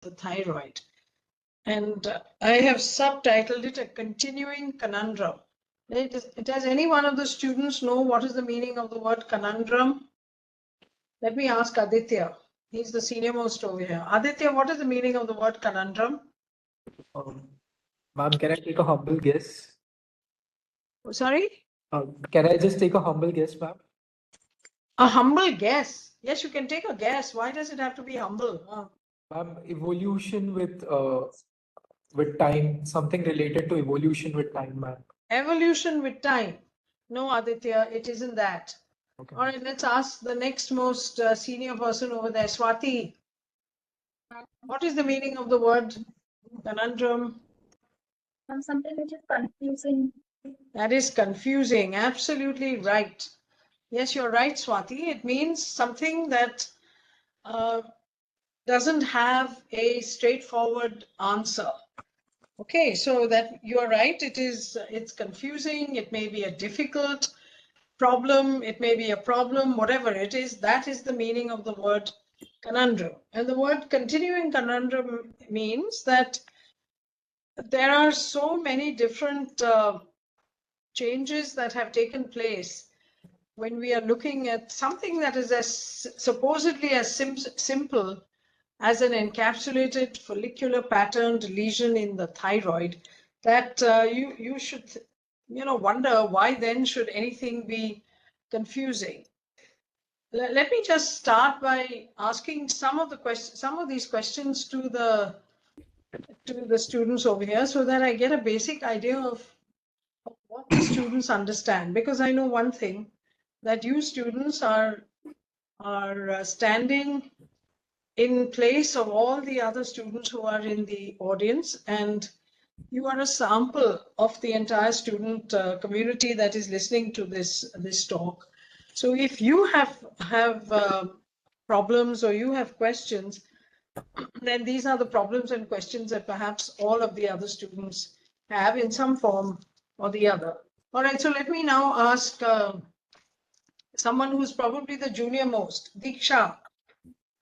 the thyroid. And I have subtitled it a continuing conundrum. Does any one of the students know what is the meaning of the word conundrum? Let me ask Aditya. He's the senior most over here. Aditya, what is the meaning of the word conundrum? Ma'am, can I take a humble guess? Sorry? Can I just take a humble guess, ma'am? A humble guess. Yes, you can take a guess. Why does it have to be humble? Ma'am, evolution with time, something related to evolution with time, ma'am. Evolution with time. No, Aditya, it isn't that. Okay. All right, let's ask the next most senior person over there, Swati. What is the meaning of the word conundrum? Something which is confusing. That is confusing. Absolutely right. Yes, you're right, Swati. It means something that doesn't have a straightforward answer. Okay, so that you are right. It's confusing. It may be a difficult problem. It may be a problem, whatever it is. That is the meaning of the word conundrum. And the word continuing conundrum means that there are so many different changes that have taken place when we are looking at something that is supposedly as simple as an encapsulated follicular patterned lesion in the thyroid, that you should wonder why then should anything be confusing. Let me just start by asking some of these questions to the students over here, so that I get a basic idea of what the students understand. Because I know one thing, that you students are standing in place of all the other students who are in the audience, and you are a sample of the entire student community that is listening to this talk. So if you have problems or you have questions, then these are the problems and questions that perhaps all of the other students have in some form or the other. All right, so let me now ask someone who's probably the junior most, Diksha.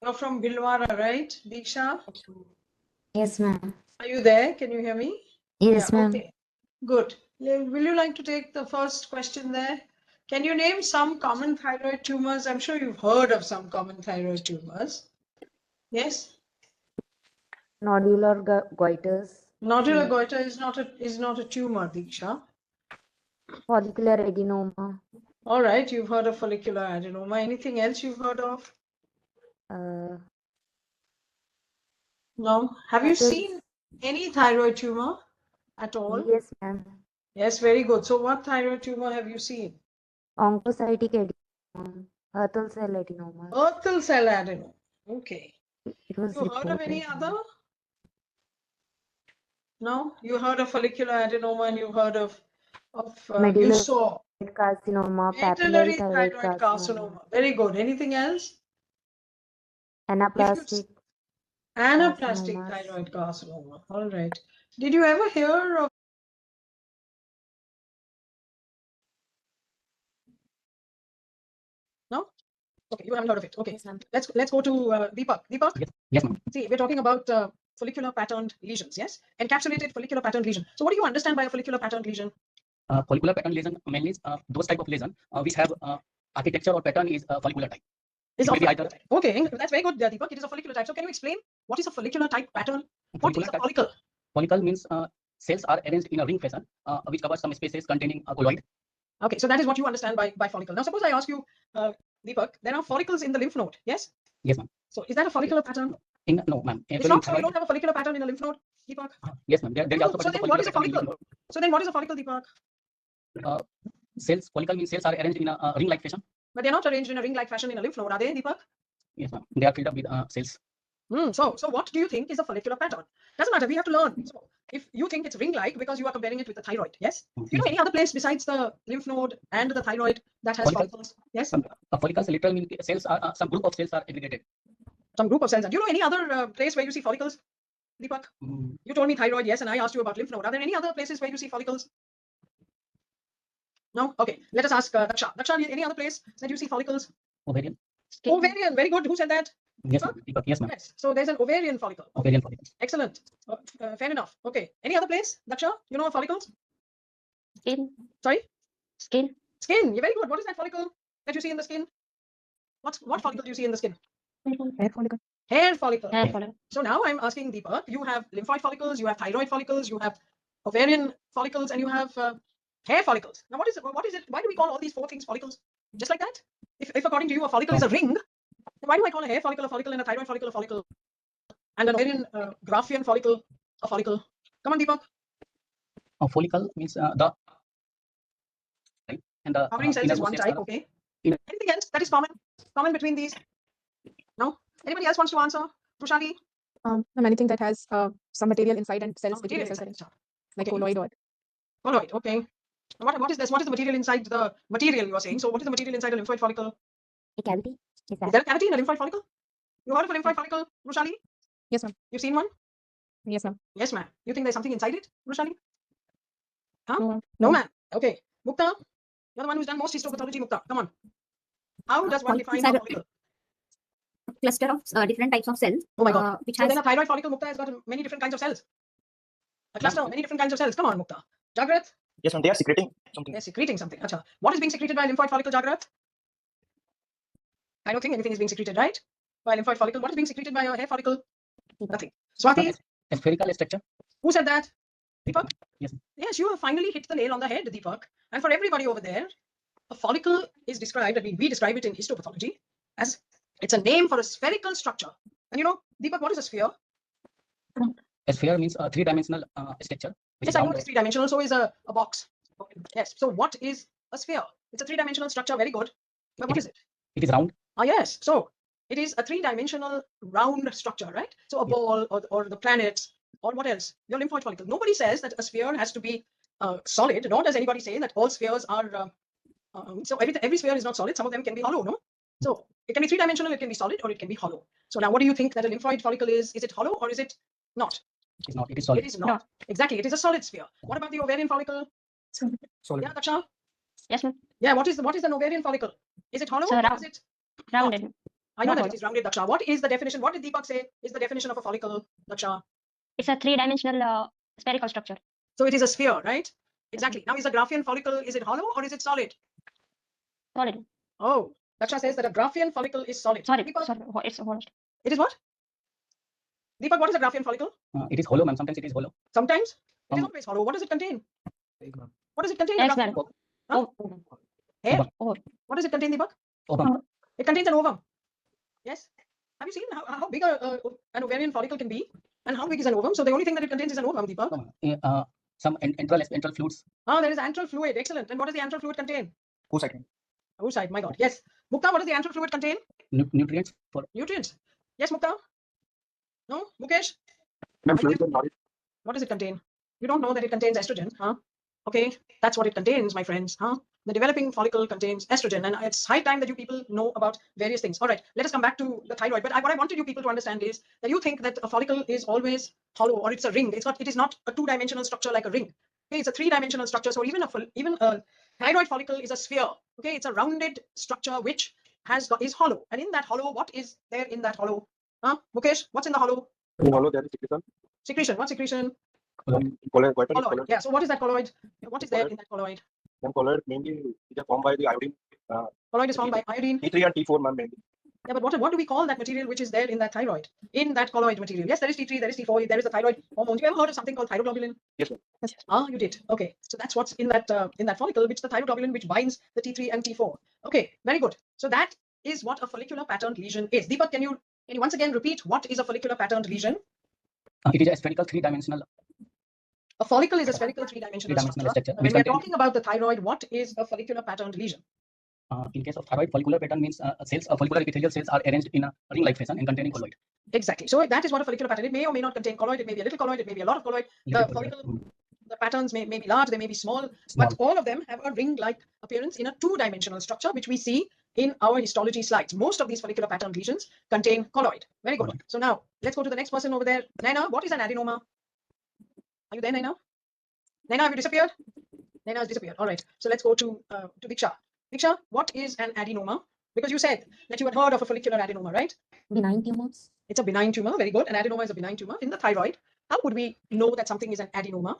You're from Bhilwara, right, Diksha? Yes, ma'am. Are you there? Can you hear me? Yes, Yeah, ma'am. okay. Good. Will you like to take the first question there? Can you name some common thyroid tumors? I'm sure you've heard of some common thyroid tumors. Yes? Nodular goiters, Nodular goiter is not a tumor, Diksha. follicular adenoma, All right, you've heard of follicular adenoma. Anything else you've heard of? No. Have you seen any thyroid tumor at all? yes, ma'am. Yes, very good. So what thyroid tumor have you seen? Oncocytic adenoma, Hurthle cell adenoma. Hurthle cell adenoma. Okay. It was You heard of reported. any other? No? You heard of follicular adenoma and you heard of you Medullary saw carcinoma, medullary papillary thyroid thyroid carcinoma, carcinoma. Very good. Anything else? anaplastic Anaplastic carcinomas. thyroid carcinoma. All right. Did you ever hear of no? Okay, you haven't heard of it. Okay. Yes, ma'am. Let's go to Deepak. Deepak? Yes, ma'am. See, we're talking about follicular patterned lesions, yes? Encapsulated follicular patterned lesion. So what do you understand by a follicular patterned lesion? Follicular pattern lesion mainly is those type of lesion which have architecture or pattern is follicular type. Is It may of be follicular either- type. Okay, that's very good, Deepak. It is a follicular type. So can you explain what is a follicular type pattern? What is Follicular a type- follicle? Follicle means cells are arranged in a ring fashion which covers some spaces containing a colloid. Okay, so that is what you understand by follicle. Now, suppose I ask you, Deepak, there are follicles in the lymph node, yes? Yes, ma'am. So is that a follicular pattern? No, ma'am. It's not, so you don't have a follicular pattern in a lymph node, Deepak? Yes, ma'am. There is also So then what is a follicle? So then what is a follicle, Deepak? Cells, follicle means cells are arranged in a ring-like fashion. But they're not arranged in a ring-like fashion in a lymph node, are they, Deepak? Yes, ma'am. They are filled up with cells. So what do you think is a follicular pattern? Doesn't matter, we have to learn. So if you think it's ring-like because you are comparing it with the thyroid, yes? Do you know any other place besides the lymph node and the thyroid that has follicles? Yes? Follicles literally mean cells are some group of cells are aggregated. Some group of cells. Do you know any other place where you see follicles, Deepak? You told me thyroid, yes, and I asked you about lymph node. Are there any other places where you see follicles? No? Okay, let us ask Daksha. Daksha, any other place that you see follicles? Ovarian. Ovarian, very good. Who said that? Yes, ma'am. Deepak, yes, ma'am. Yes. So there's an ovarian follicle. Ovarian follicle. Excellent. Fair enough. Okay. Any other place, Daksha? You know follicles? Skin. Sorry? Skin. Skin. You're very good. What is that follicle that you see in the skin? What follicle do you see in the skin? Hair follicle. Hair follicle. Hair follicle. So now I'm asking Deepak, you have lymphoid follicles, you have thyroid follicles, you have ovarian follicles, and you have hair follicles. Now what is it? Why do we call all these four things follicles? Just like that? If according to you a follicle is a ring, then why do I call a hair follicle a follicle and a thyroid follicle a follicle and an ovarian Graafian follicle a follicle? Come on, Deepak. A follicle means the right, and the Covering cells is innermost one cells type, are- okay. inner- Anything else that is common between these? No? Anybody else wants to answer? Rushali? Anything that has some material inside and cells, Material epithelial cells, inside. like Okay. colloid or Colloid, okay. What is this? What is the material inside the material you are saying? So what is the material inside a lymphoid follicle? A cavity? Is Is that there a cavity in a lymphoid follicle? You heard of a lymphoid follicle, Rushali? yes, ma'am. You've seen one? Yes, ma'am. Yes, ma'am. You think there's something inside it, Rushali? Huh? No, ma'am. No, ma'am. Okay. Mukta, you're the one who's done most histopathology, Mukta. Come on. How does one define a Follicles are- follicle? Cluster of different types of cells, Oh my God. which So has then a thyroid follicle, Mukta, has got many different kinds of cells. A cluster of many different kinds of cells. Come on, Mukta. Jagrat, Yes, ma'am. They are secreting something. they're secreting something. Acha. What is being secreted by a lymphoid follicle, Jagrat? I don't think anything is being secreted, right? By a lymphoid follicle. What is being secreted by a hair follicle? Nothing. Swati, a spherical structure. who said that? Deepak? Yes. Yes, you have finally hit the nail on the head, Deepak. And for everybody over there, a follicle is described, I mean, we describe it in histopathology as it's a name for a spherical structure. And you know, Deepak, what is a sphere? A sphere means a three-dimensional structure. Which Yes, is I know round. it's three-dimensional, so is a box. Yes. So what is a sphere? It's a three-dimensional structure, very good. But what is it? It is round. Ah, yes. So it is a three-dimensional round structure, right? So a Yeah. ball or the planets or what else? Your lymphoid follicle. Nobody says that a sphere has to be solid, nor does anybody say that all spheres are. So every sphere is not solid. Some of them can be hollow, no? So it can be three-dimensional, it can be solid, or it can be hollow. So now what do you think that a lymphoid follicle is? Is it hollow or is it not? It is not. It is solid. It is not. Exactly. It is a solid sphere. What about the ovarian follicle? solid? Yeah, Daksha? Yes, ma'am. Yeah, what is an ovarian follicle? Is it hollow So or round. is it? Rounded. I know Not that it is rounded, Daksha. What is the definition? What did Deepak say is the definition of a follicle, Daksha? It's a three-dimensional spherical structure. So it is a sphere, right? Exactly. Now, is a Graafian follicle, is it hollow or is it solid? Solid. Oh, Daksha says that a Graafian follicle is solid. Sorry. Deepak, Sorry. It's hollow. it is what? Deepak, what is a Graafian follicle? It is hollow, ma'am. Sometimes it is hollow. Sometimes it is Um, always hollow. What does it contain? Egg, ma'am. What does it contain? a Eggs, Graafian ma'am. follicle? Huh? Oh, Hair. Ovum. What does it contain, Deepak? Ovum. It contains an ovum. Yes. Have you seen how big an ovarian follicle can be? And how big is an ovum? So the only thing that it contains is an ovum, Deepak. Some antral fluids. Ah, there is antral fluid. Excellent. And what does the antral fluid contain? Who's second? Oocyte, my God. Yes. Mukta, what does the antral fluid contain? Nutrients for Nutrients. Yes, Mukta? No? Mukesh? Ma'am, I fluid guess- and knowledge. What does it contain? You don't know that it contains estrogen, huh? Okay, that's what it contains, my friends, huh? The developing follicle contains estrogen, and it's high time that you people know about various things. All right, let us come back to the thyroid. But what I wanted you people to understand is that you think that a follicle is always hollow or it's a ring. It is not a two-dimensional structure like a ring. Okay, it's a three-dimensional structure. So even a thyroid follicle is a sphere. Okay, it's a rounded structure which is hollow. And in that hollow, what is there in that hollow? Huh? Mukesh, what's in the hollow? In hollow, there is secretion. Secretion. What secretion? Colloid, what is Colloid. colloid? Yeah. So what is that colloid? What is there in that colloid? Then colloid mainly is formed by the iodine. Colloid is formed by iodine. T3 and T4, ma'am, mainly. Yeah, but what do we call that material which is there in that thyroid? In that colloid material? Yes, there is T3, there is T4, there is the thyroid hormone. You ever heard of something called thyroglobulin? Yes, ma'am. Ah, you did. Okay, so that's what's in that follicle, which the thyroglobulin which binds the T3 and T4. Okay, very good. So that is what a follicular patterned lesion is. Deepak, can you once again repeat what is a follicular patterned lesion? it is a spherical three-dimensional. A follicle is a spherical three-dimensional Three-dimensional structure. structure, When which we are contains- talking about the thyroid, what is a follicular patterned lesion? In case of thyroid, follicular pattern means follicular epithelial cells are arranged in a ring-like fashion and containing colloid. Exactly. So that is what a follicular pattern. It may or may not contain colloid. It may be a little colloid. It may be a lot of colloid. The follicle, the patterns may be large. They may be small. But all of them have a ring-like appearance in a two-dimensional structure, which we see in our histology slides. Most of these follicular pattern lesions contain colloid. Very good. Colloid. So now let's go to the next person over there. Naina, what is an adenoma? Are you there, Naina? Naina, have you disappeared? Naina has disappeared. All right. So let's go to Diksha. Diksha, what is an adenoma? Because you said that you had heard of a follicular adenoma, right? Benign tumors. It's a benign tumor. Very good. An adenoma is a benign tumor in the thyroid. How would we know that something is an adenoma?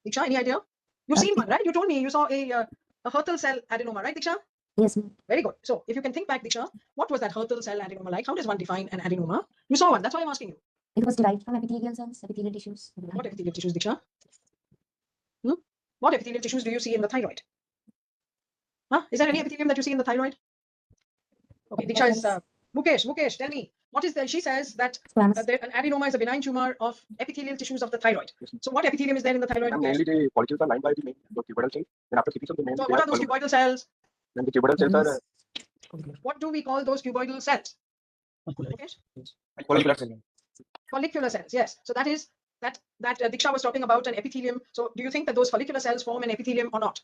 Diksha, any idea? You've seen one, right? You told me you saw a Hurtle cell adenoma, right, Diksha? Yes, ma'am. Very good. So if you can think back, Diksha, what was that Hurtle cell adenoma like? How does one define an adenoma? You saw one. That's why I'm asking you. It was derived from epithelial cells, epithelial tissues. What epithelial tissues, Diksha? What epithelial tissues do you see in the thyroid? Is there any epithelium that you see in the thyroid? Okay, Diksha is Mukesh, tell me, what is the, she says that Squamous. an adenoma is a benign tumor of epithelial tissues of the thyroid. So what epithelium is there in the thyroid? Ma'am, Mukesh? mainly the follicles are lined by the main cuboidal cells. Then after secretion, the main. So what are those cuboidal cells? Then the cuboidal cells are What do we call those cuboidal cells? Mukesh? follicular cells. Follicular cells, yes. So that is that Diksha was talking about an epithelium. So do you think that those follicular cells form an epithelium or not?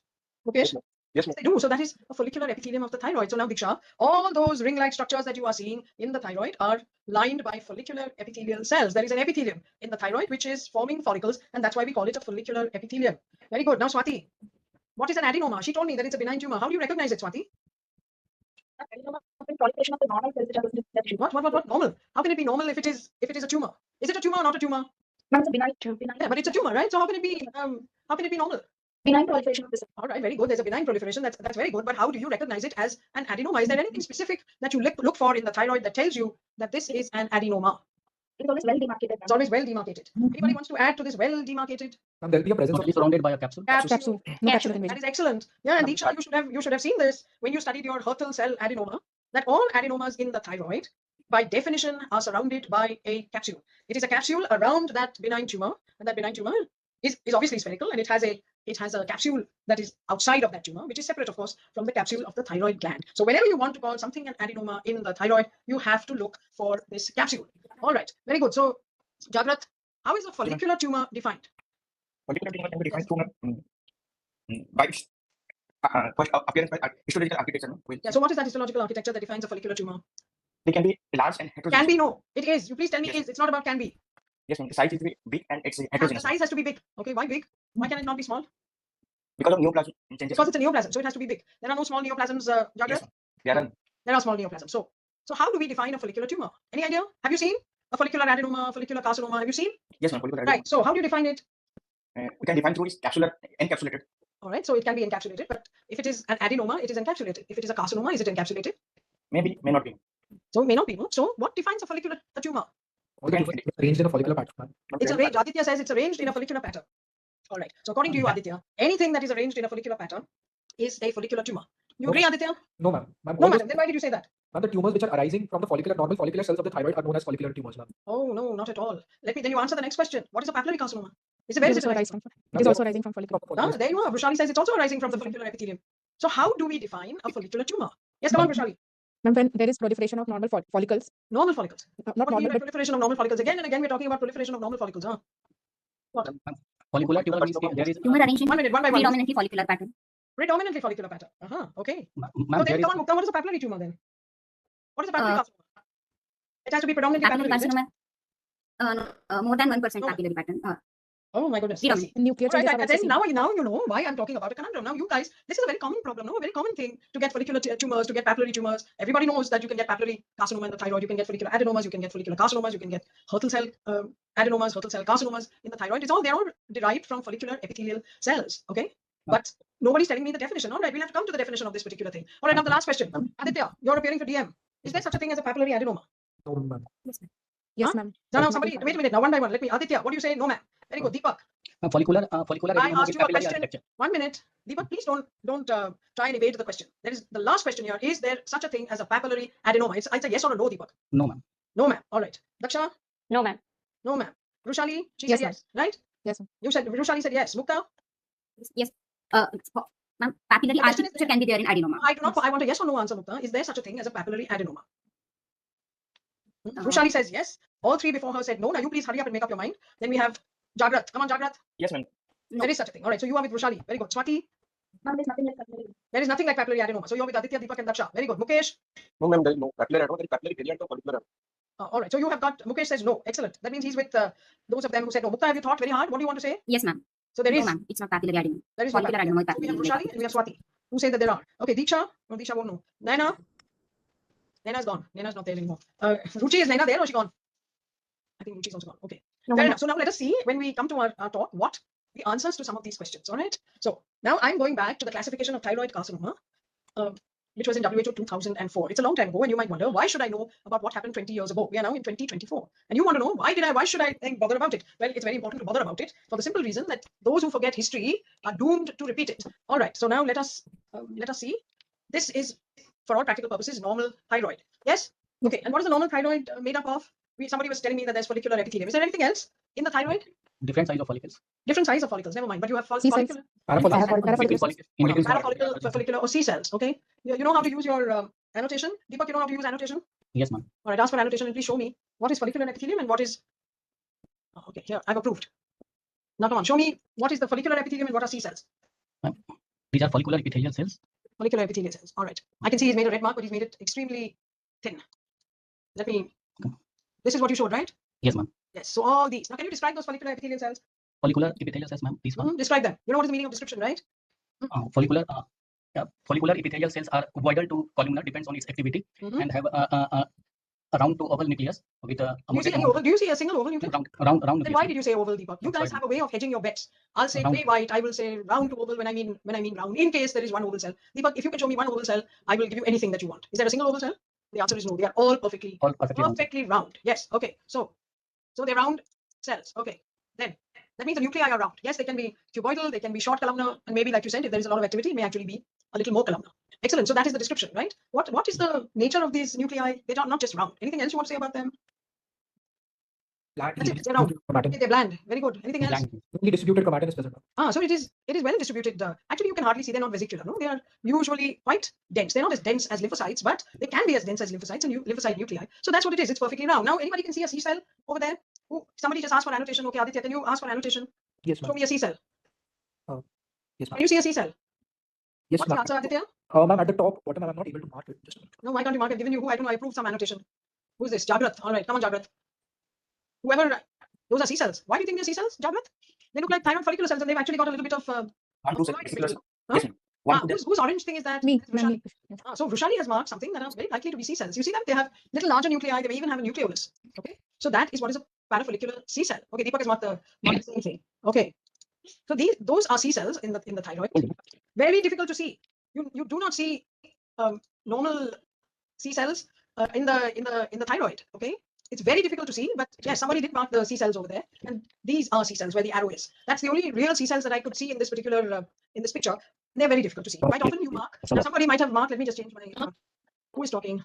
Mukesh? Yes, ma'am. They do. So that is a follicular epithelium of the thyroid. So now, Diksha, all those ring-like structures that you are seeing in the thyroid are lined by follicular epithelial cells. There is an epithelium in the thyroid which is forming follicles, and that's why we call it a follicular epithelium. Very good. Now, Swati, what is an adenoma? She told me that it's a benign tumor. How do you recognize it, Swati? Proliferation of the normal cells which are within the tissue. What? Normal? How can it be normal if it is a tumor? Is it a tumor or not a tumor? Ma'am, it's a benign Yeah, but it's a tumor, right? So how can it be normal? benign proliferation of this. All right, very good. There's a benign proliferation. That's very good. But how do you recognize it as an adenoma? Is there anything specific that you look for in the thyroid that tells you that this is an adenoma? It is always well demarcated. It's always well demarcated. Anybody wants to add to this well demarcated And there'll be a presence Totally of surrounded by a capsule. Capsule. No capsule That invasion. is excellent. Yeah, and Diksha, you should have seen this when you studied your Hurtle cell adenoma, that all adenomas in the thyroid, by definition, are surrounded by a capsule. It is a capsule around that benign tumor, and that benign tumor is obviously spherical, and it has a capsule that is outside of that tumor, which is separate, of course, from the capsule of the thyroid gland. So whenever you want to call something an adenoma in the thyroid, you have to look for this capsule. All right, very good. So, Jagrat, how is a follicular tumor defined? Follicular tumor can be defined through by its first appearance by histological architecture. No? Yeah, so what is that histological architecture that defines a follicular tumor? They can be large and Can heterogeneous. be, no. It is. You please tell me Yes. is. It's not about can be. Yes, ma'am. The size is very big and it's The heterogeneous size has to be big. Okay, why big? Why can it not be small? because of neoplasm changes. Because it's a neoplasm, so it has to be big. There are no small neoplasms, Jagrat. Yes, ma'am. There are There are small neoplasms. So how do we define a follicular tumor? Any idea? Have you seen a follicular adenoma, follicular carcinoma? Have you seen? yes, ma'am. Follicular Right. So how do you define it? we can define through its encapsulated. All right. So it can be encapsulated, but if it is an adenoma, it is encapsulated. If it is a carcinoma, is it encapsulated? Maybe, may not be. So it may not be. No? So what defines a tumor? all the tumors arranged in a follicular pattern. It's arranged. Aditya says it's arranged in a follicular pattern. All right. So according to you, Aditya, anything that is arranged in a follicular pattern is a follicular tumor. You agree, Aditya? No, ma'am. Ma'am, No, all those- madam. Then why did you say that? ma'am, the tumors which are arising from the normal follicular cells of the thyroid are known as follicular tumors, ma'am. Oh no, not at all. Then you answer the next question. What is a papillary carcinoma? Is it It where is is it also arising? arising from. It is also arising from follicular. Ah, there you are. Vrushali says it's also arising from the follicular epithelium. So how do we define a follicular tumor? Yes, come on, Vrushali. Ma'am, when there is proliferation of normal follicles, Normal follicles. not What do you mean normal, by but proliferation of normal follicles? Again and again, we're talking about proliferation of normal follicles. Huh? Follicular tumor means there is. Tumor arranged in 1 minute, one by one. predominantly follicular pattern. Predominantly follicular pattern. Okay. Ma'am, So there then, is. come on, Mukta, what is a papillary tumor then? What is a papillary carcinoma? It has to be predominantly Papillary papillary. is it? carcinoma, more than 1% No. papillary pattern. Oh my goodness. Zero. I see. nuclear All right, changes are and also then seen. now you know why I'm talking about a conundrum. Now you guys, this is a very common problem, no? A very common thing to get follicular tumors, to get papillary tumors. Everybody knows that you can get papillary carcinoma in the thyroid, you can get follicular adenomas, you can get follicular carcinomas, you can get Hurtle cell adenomas, Hurtle cell carcinomas in the thyroid. They're all derived from follicular epithelial cells, okay? But nobody's telling me the definition. All right, we'll have to come to the definition of this particular thing. All right, now the last question. Aditya, you're appearing for DM. Is there such a thing as a papillary adenoma? No, ma'am. Yes, Huh? ma'am. Now somebody, wait a minute, now one by one. Let me, Aditya, what do you say? No, ma'am. Very good. Deepak. Follicular I adenoma asked with you a papillary question. architecture. 1 minute. Deepak, please don't try and evade the question. There is the last question here. Is there such a thing as a papillary adenoma? It's a yes or a no, Deepak. No, ma'am. No, ma'am. All right. Daksha? No, ma'am. No, ma'am. Vrushali? She Yes, said ma'am. yes, right? Yes, ma'am. You said, Vrushali said yes. Mukta? Yes. Ma'am, papillary The question is- architecture can be there in adenoma. I want a yes or no answer, Mukta. Is there such a thing as a papillary adenoma? Vrushali says yes. All three before her said no. Now you please hurry up and make up your mind. Then we have Jagrat. Come on, Jagrat. Yes, ma'am. No. There is such a thing. All right. So you are with Vrushali. Very good. Swati? Ma'am, there's nothing like papillary. There is nothing like papillary adenoma. So you're with Aditya, Deepak, and Daksha. Very good. Mukesh? No, ma'am, there is no papillary adenoma, there is papillary variant of follicular. All right. So you have got, Mukesh says no. Excellent. That means he's with those of them who said no. Mukta, have you thought very hard? What do you want to say? Yes, ma'am. So there No, is. ma'am. It's not papillary adenoma. There is no Follicular papillary. adenoma. So we have Vrushali and we have Swati who say that there are. Okay, Diksha? No, Diksha won't know. Naina? Naina's gone. Naina's not there anymore. Ruchi, is Naina there or is she gone? I think Ruchi's also gone. Okay. No, Fair ma'am. enough. So now let us see when we come to our talk what the answers to some of these questions. All right. So now I'm going back to the classification of thyroid carcinoma, which was in WHO 2004. It's a long time ago, and you might wonder why should I know about what happened 20 years ago? We are now in 2024, and you want to know why should I think bother about it? Well, it's very important to bother about it for the simple reason that those who forget history are doomed to repeat it. All right. So now let us see. This is, for all practical purposes, normal thyroid. Yes. Okay. And what is the normal thyroid made up of? Somebody was telling me that there's follicular epithelium. Is there anything else in the thyroid? Different size of follicles. Different size of follicles. Never mind. But you have C cells. follicular, Parafollicles. follicular or C cells. Okay. You know how to use your annotation. Deepak, you know how to use annotation. Yes, ma'am. All right. Ask for annotation and please show me what is follicular epithelium and what is. Oh, okay. Here I've approved. Now come on. Show me what is the follicular epithelium and what are C cells. These are follicular epithelial cells. Follicular epithelial cells. All right. I can see he's made a red mark, but he's made it extremely thin. Let me. This is what you showed, right? Yes, ma'am. Yes. So all these. Now, can you describe those follicular epithelial cells? Follicular epithelial cells, ma'am. These one. Describe them. You know what is the meaning of description, right? Follicular epithelial cells are ovoidal to columnar, depends on its activity, Mhm. and have a round to oval nucleus with a Do you see any oval? Do you see a single oval nucleus? round Then nucleus. why did you say oval, Deepak? You I'm guys sorry. have a way of hedging your bets. I'll say Round. grey white. I will say round to oval when I mean round. In case there is one oval cell, Deepak, if you can show me one oval cell, I will give you anything that you want. Is there a single oval cell? The answer is no. They are all perfectly All perfectly round. round. Yes. Okay. So they're round cells. Okay. Then that means the nuclei are round. Yes, they can be cuboidal, they can be short columnar, and maybe like you said, if there is a lot of activity, it may actually be a little more columnar. Excellent. So that is the description, right? What is the nature of these nuclei? They are not just round. Anything else you want to say about them? That's it. They're round. Okay, they're bland. Very good. Anything else? Blank. Only distributed chromatin is present. So it is well distributed. Actually, you can hardly see. They're not vesicular. No, they are usually quite dense. They're not as dense as lymphocytes, but they can be as dense as lymphocytes and lymphocyte nuclei. So that's what it is. It's perfectly round. Now, anybody can see a C cell over there? Somebody just asked for annotation. Okay, Aditya, can you ask for annotation? Yes, Show ma'am. me a C cell. Yes, Can ma'am. you see a C cell? Yes, What's the ma'am. answer, Aditya? Ma'am, at the top bottom, I'm not able to mark it. Just a minute. No, why can't you mark? I've given you who? I don't know. I approved some annotation. Who's this? Jagrath. All right, come on, Jagrath. Whoever. Those are C cells. Why do you think they're C cells, Jagrath? They look like thyroid follicular cells, and they've actually got a little bit of. 1 to 6. Huh? Yes, ma'am. 1 to Whose orange thing is that? Me. That's Vrushali. Yes. So Vrushali has marked something that are very likely to be C cells. You see them? They have little larger nuclei. They may even have a nucleolus. Okay. So that is what is a parafollicular C cell. Okay, Deepak has marked the same thing. Okay. So those are C cells in the thyroid. Very difficult to see. You do not see normal C cells in the thyroid. Okay. It's very difficult to see, but yes, somebody did mark the C cells over there, and these are C cells where the arrow is. That's the only real C cells that I could see in this particular in this picture. They're very difficult to see. Quite often you mark. Now somebody might have marked. Let me just change my. Who is talking?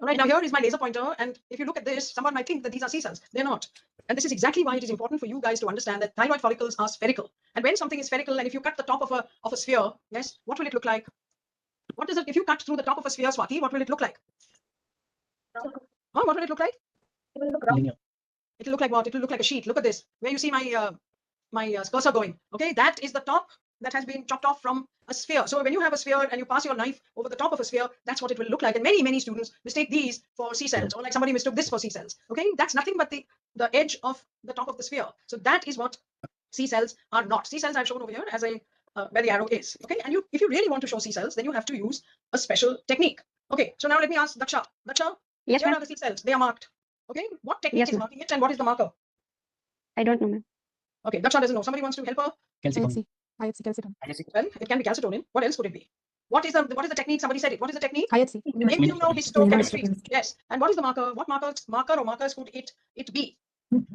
All right, now here is my laser pointer, and if you look at this, someone might think that these are C cells. They're not. And this is exactly why it is important for you guys to understand that thyroid follicles are spherical. And when something is spherical, and if you cut the top of a sphere, yes, what will it look like? What does it? If you cut through the top of a sphere, Swati, what will it look like? What will it look like? Linear. It'll look like what? It'll look like a sheet. Look at this. Where you see my cursor going. Okay, that is the top that has been chopped off from a sphere. So when you have a sphere and you pass your knife over the top of a sphere, that's what it will look like. And many students mistake these for C cells, or like somebody mistook this for C cells. Okay, that's nothing but the edge of the top of the sphere. So that is what C cells are not. C cells I've shown over here as a where the arrow is. Okay, and if you really want to show C cells, then you have to use a special technique. Okay, so now let me ask Daksha. Daksha, Yes, here ma'am. are the C cells. They are marked. Okay, what technique Yes, is ma'am. marking it, and what is the marker? I don't know, ma'am. Okay, Daksha doesn't know. Somebody wants to help her. Calcitonin. IHC, calciton. Well, it can be calcitonin. What else could it be? What is the technique? Somebody said it. What is the technique? IHC. Immunohistochemistry. Yes. And what is the marker? What markers could it be?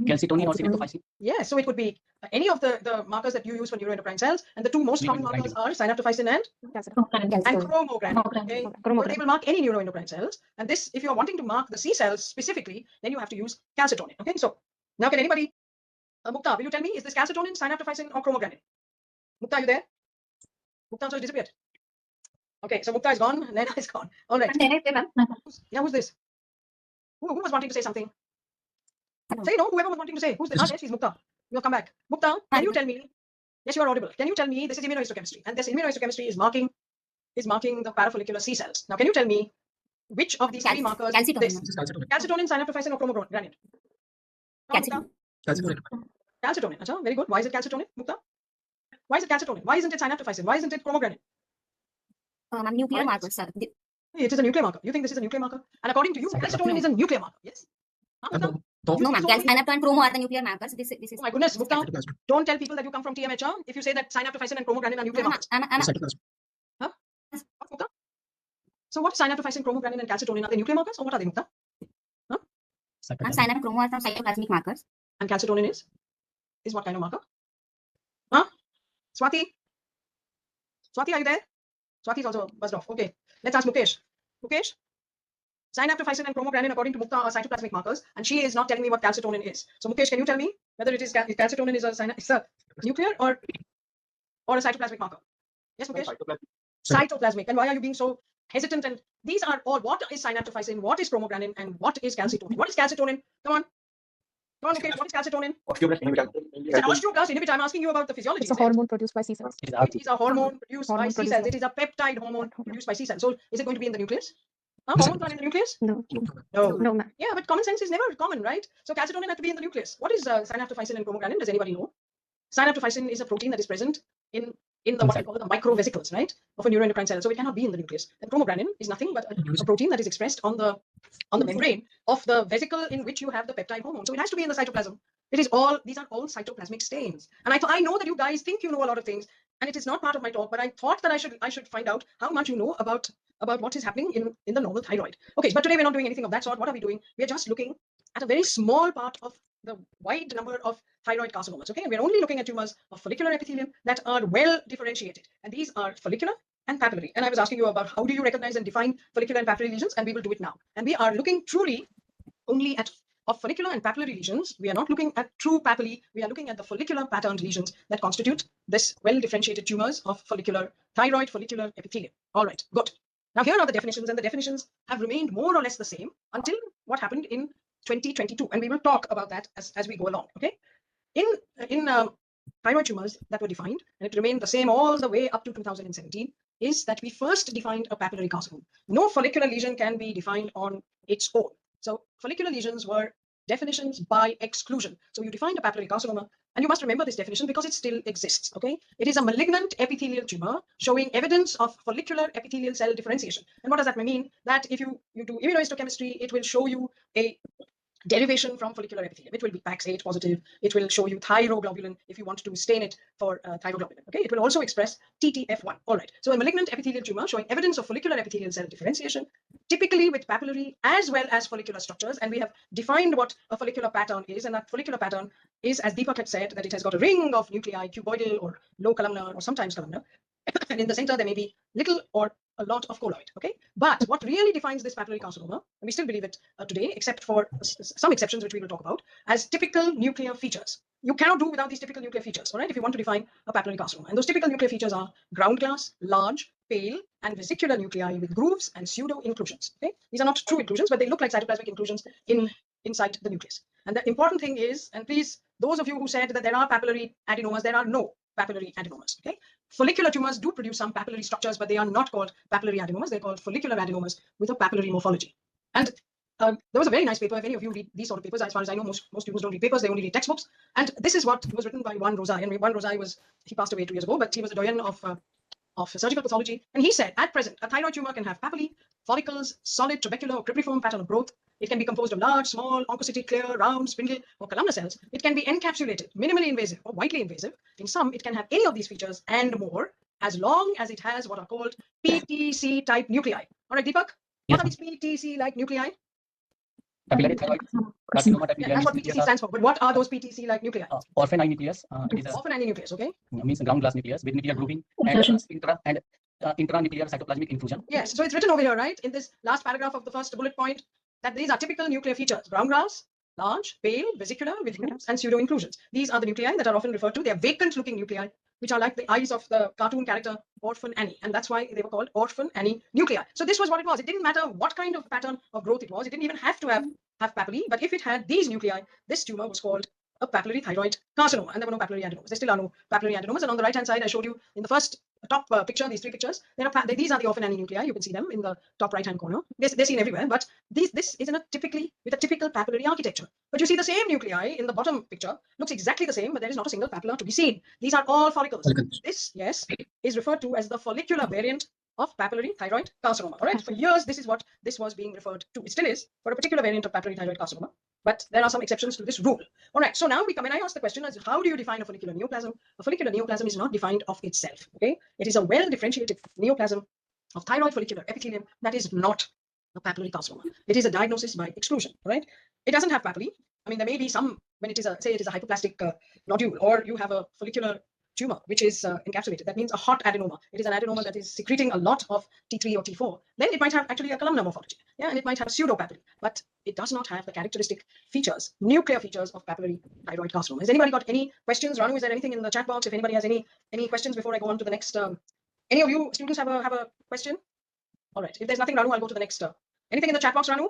Calcitonin or synaptophysin. Yes. So it could be any of the markers that you use for neuroendocrine cells, and the two most common markers are synaptophysin and chromogranin. Okay. So they will mark any neuroendocrine cells. And this, if you're wanting to mark the C cells specifically, then you have to use calcitonin. Okay. So now can anybody, Mukta, will you tell me, is this calcitonin, synaptophysin, or chromogranin? Mukta, are you there? Mukta also disappeared. Okay, so Mukta is gone, Naina is gone. All right. Who's this? Who was wanting to say something? Say no, whoever was wanting to say. Who's this? Yes, she's Mukta. You'll come back. Mukta, can you tell me? Yes, you are audible. Can you tell me, this is immunohistochemistry, and this immunohistochemistry is marking the parafollicular C cells. Now, can you tell me which of these three markers? Calcitonin. This? Calcitonin, synaptophysin, or chromogranin? Calcitonin. Calcitonin. Achha, very good. Why is it calcitonin, Mukta? Why is it calcitonin? Why isn't it synaptophysin? Why isn't it chromogranin? Nuclear Alright. markers, sir. It is a nuclear marker. You think this is a nuclear marker? And according to you, calcitonin is a nuclear marker. Yes? Huh, Mukta? No, ma'am. Synapto and chromo are the nuclear markers. This is. Oh my goodness, Mukta, don't tell people that you come from TMHR if you say that synaptophysin and chromogranin are nuclear markers. I'm What, Mukta? So what is synaptophysin, chromogranin and calcitonin? Are they nuclear markers or what are they, Mukta? synapto and chromo are some cytoplasmic markers. And calcitonin is what kind of marker? Huh? Swati? Swati, are you there? Swati is also buzzed off. Okay, let's ask Mukesh. Mukesh? Synaptophysin and chromogranin, according to Mukta, are cytoplasmic markers, and she is not telling me what calcitonin is. So Mukesh, can you tell me whether it is calcitonin is a nuclear or a cytoplasmic marker? Yes, Mukesh? Cytoplasmic. And why are you being so hesitant? And these are all, what is synaptophysin, what is chromogranin, and what is calcitonin? What is calcitonin? Come on. Come on, Mukesh, what is calcitonin? It's an osteoclast inhibitor. I'm asking you about the physiology. It's a hormone produced by C cells. It is a hormone produced by Hormone C produced cells. by- It is a peptide hormone produced by C cells. So is it going to be in the nucleus? Hormones are in the nucleus? No, No. no, ma'am. Yeah, but common sense is never common, right? So calcitonin had to be in the nucleus. What is synaptophysin and chromogranin? Does anybody know? Synaptophysin is a protein that is present in the what we call the microvesicles, right, of a neuroendocrine cell. So it cannot be in the nucleus. And chromogranin is nothing but a protein that is expressed on the membrane of the vesicle in which you have the peptide hormone. So it has to be in the cytoplasm. These are all cytoplasmic stains. And I know that you guys think you know a lot of things, and it is not part of my talk, but I thought that I should find out how much you know about what is happening in the normal thyroid. Okay, but today we're not doing anything of that sort. What are we doing? We're just looking at a very small part of the wide number of thyroid carcinomas. Okay, and we're only looking at tumors of follicular epithelium that are well differentiated, and these are follicular and papillary. And I was asking you about how do you recognize and define follicular and papillary lesions, and we will do it now. And we are looking truly only at follicular and papillary lesions. We are not looking at true papillae. We are looking at the follicular patterned lesions that constitute this well differentiated tumors of follicular thyroid follicular epithelium. All right, good. Now here are the definitions, and the definitions have remained more or less the same until what happened in 2022, and we will talk about that as we go along. Okay, in thyroid tumors that were defined, and it remained the same all the way up to 2017, is that we first defined a papillary carcinoma. No follicular lesion can be defined on its own. So follicular lesions were definitions by exclusion. So you defined a papillary carcinoma, and you must remember this definition because it still exists. Okay, it is a malignant epithelial tumor showing evidence of follicular epithelial cell differentiation. And what does that mean? That if you do immunohistochemistry, it will show you a derivation from follicular epithelium. It will be PAX8 positive. It will show you thyroglobulin if you want to stain it for thyroglobulin. Okay, it will also express TTF1. All right. So a malignant epithelial tumor showing evidence of follicular epithelial cell differentiation, typically with papillary as well as follicular structures. And we have defined what a follicular pattern is, and that follicular pattern is, as Deepak had said, that it has got a ring of nuclei, cuboidal or low columnar or sometimes columnar. And in the center, there may be little or a lot of colloid. Okay, but what really defines this papillary carcinoma, and we still believe it today, except for some exceptions, which we will talk about, as typical nuclear features. You cannot do without these typical nuclear features, all right, if you want to define a papillary carcinoma. And those typical nuclear features are ground glass, large, pale, and vesicular nuclei with grooves and pseudo inclusions. Okay, these are not true inclusions, but they look like cytoplasmic inclusions inside the nucleus. And the important thing is, and please, those of you who said that there are papillary adenomas, there are no papillary adenomas. Okay, follicular tumors do produce some papillary structures, but they are not called papillary adenomas. They're called follicular adenomas with a papillary morphology. And there was a very nice paper. If any of you read these sort of papers, as far as I know, most students don't read papers; they only read textbooks. And this is what was written by Juan Rosay. And Juan Rosay he passed away 2 years ago, but he was a doyen of surgical pathology. And he said, at present, a thyroid tumor can have papillae, follicles, solid, trabecular, or cribriform pattern of growth. It can be composed of large, small, oncocytic, clear, round, spindle, or columnar cells. It can be encapsulated, minimally invasive, or widely invasive. In some, it can have any of these features and more, as long as it has what are called PTC-type nuclei. All right, Deepak, what are these PTC-like nuclei? Papillary thyroid carcinoma type Yeah, that's what PTC stands for. But what are those PTC-like nuclei? orphan eye nucleus. It is Often any nucleus, okay? means ground glass nucleus with nuclear grouping and intranuclear cytoplasmic inclusion. Yes, so it's written over here, right? In this last paragraph of the first bullet point, that these are typical nuclear features. Ground glass, large, pale, vesicular, with grooves and pseudo inclusions. These are the nuclei that are often referred to. They are vacant looking nuclei, which are like the eyes of the cartoon character Orphan Annie. And that's why they were called Orphan Annie nuclei. So this was what it was. It didn't matter what kind of pattern of growth it was. It didn't even have to have papillae. But if it had these nuclei, this tumor was called a papillary thyroid carcinoma. And there were no papillary adenomas. There still are no papillary adenomas. And on the right hand side, I showed you in the first top picture, these three pictures, these are the Orphan Annie nuclei. You can see them in the top right hand corner. They're seen everywhere, but this is with a typical papillary architecture. But you see the same nuclei in the bottom picture looks exactly the same, but there is not a single papilla to be seen. These are all follicles. This, yes, is referred to as the follicular variant of papillary thyroid carcinoma. All right. For years, this is what this was being referred to. It still is for a particular variant of papillary thyroid carcinoma, but there are some exceptions to this rule. All right. So now we come and I ask the question as how do you define a follicular neoplasm? A follicular neoplasm is not defined of itself. Okay. It is a well-differentiated neoplasm of thyroid follicular epithelium that is not a papillary carcinoma. It is a diagnosis by exclusion. All right. It doesn't have papillary. I mean, there may be some when it is a, say it is a hypoplastic nodule, or you have a follicular tumor which is encapsulated. That means a hot adenoma. It is an adenoma that is secreting a lot of T3 or T4. Then it might have actually a columnar morphology. Yeah, and it might have pseudopapillary, but it does not have the characteristic features, nuclear features of papillary thyroid carcinoma. Has anybody got any questions? Ranu, is there anything in the chat box? If anybody has any questions before I go on to the next, any of you students have a question? All right. If there's nothing, Ranu, I'll go to the next. Anything in the chat box, Ranu?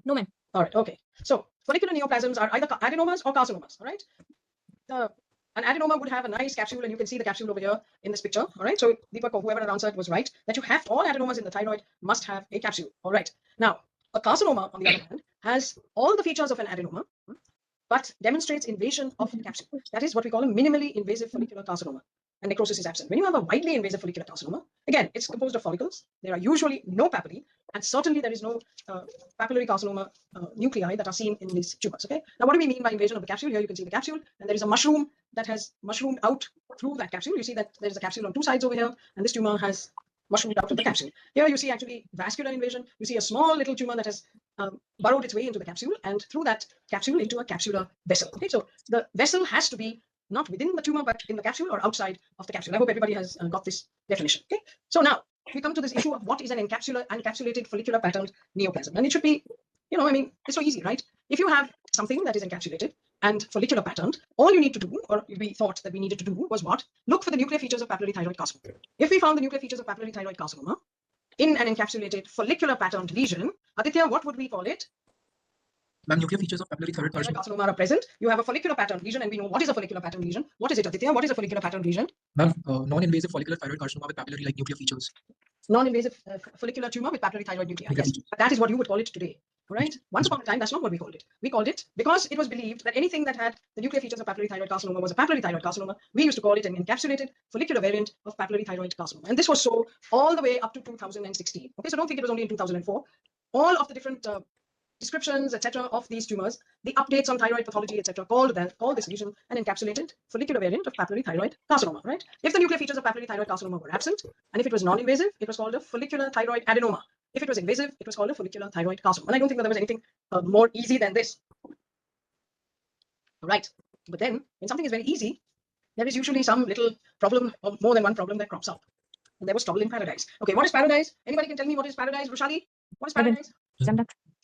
No, ma'am. All right. Okay. So follicular neoplasms are either adenomas or carcinomas. All right. An adenoma would have a nice capsule, and you can see the capsule over here in this picture. All right. So Deepak or whoever had answered was right that you have all adenomas in the thyroid must have a capsule. All right. Now, a carcinoma, on the other hand, has all the features of an adenoma, but demonstrates invasion of the capsule. That is what we call a minimally invasive follicular carcinoma. And necrosis is absent. When you have a widely invasive follicular carcinoma, again, it's composed of follicles. There are usually no papillae, and certainly there is no papillary carcinoma nuclei that are seen in these tumors. Okay. Now, what do we mean by invasion of the capsule? Here you can see the capsule, and there is a mushroom that has mushroomed out through that capsule. You see that there is a capsule on two sides over here, and this tumor has mushroomed out of the capsule. Here you see actually vascular invasion. You see a small little tumor that has burrowed its way into the capsule, and through that capsule into a capsular vessel. Okay. So the vessel has to be not within the tumor, but in the capsule or outside of the capsule. I hope everybody has got this definition. Okay. So now we come to this issue of what is an encapsulated follicular patterned neoplasm. And it should be, you know, I mean, it's so easy, right? If you have something that is encapsulated and follicular patterned, all you need to do, or we thought that we needed to do, was what? Look for the nuclear features of papillary thyroid carcinoma. If we found the nuclear features of papillary thyroid carcinoma in an encapsulated follicular patterned lesion, Aditya, what would we call it? Ma'am, nuclear features of papillary thyroid carcinoma are present. You have a follicular patterned lesion, and we know what is a follicular patterned lesion. What is it, Aditya? What is a follicular patterned lesion? Ma'am, non-invasive follicular thyroid carcinoma with papillary like nuclear features. Non-invasive follicular tumor with papillary thyroid nuclei. Yes, but that is what you would call it today. All right. Once upon a time, that's not what we called it. We called it because it was believed that anything that had the nuclear features of papillary thyroid carcinoma was a papillary thyroid carcinoma. We used to call it an encapsulated follicular variant of papillary thyroid carcinoma, and this was so all the way up to 2016. Okay, so don't think it was only in 2004. All of the different descriptions, etc., of these tumors, the updates on thyroid pathology, etc., called this lesion an encapsulated follicular variant of papillary thyroid carcinoma. Right? If the nuclear features of papillary thyroid carcinoma were absent, and if it was non-invasive, it was called a follicular thyroid adenoma. If it was invasive, it was called a follicular thyroid carcinoma. And I don't think that there was anything more easy than this. Right? But then, when something is very easy, there is usually some little problem, or more than one problem, that crops up. And there was trouble in paradise. Okay, what is paradise? Anybody can tell me what is paradise? Roshali, what is paradise?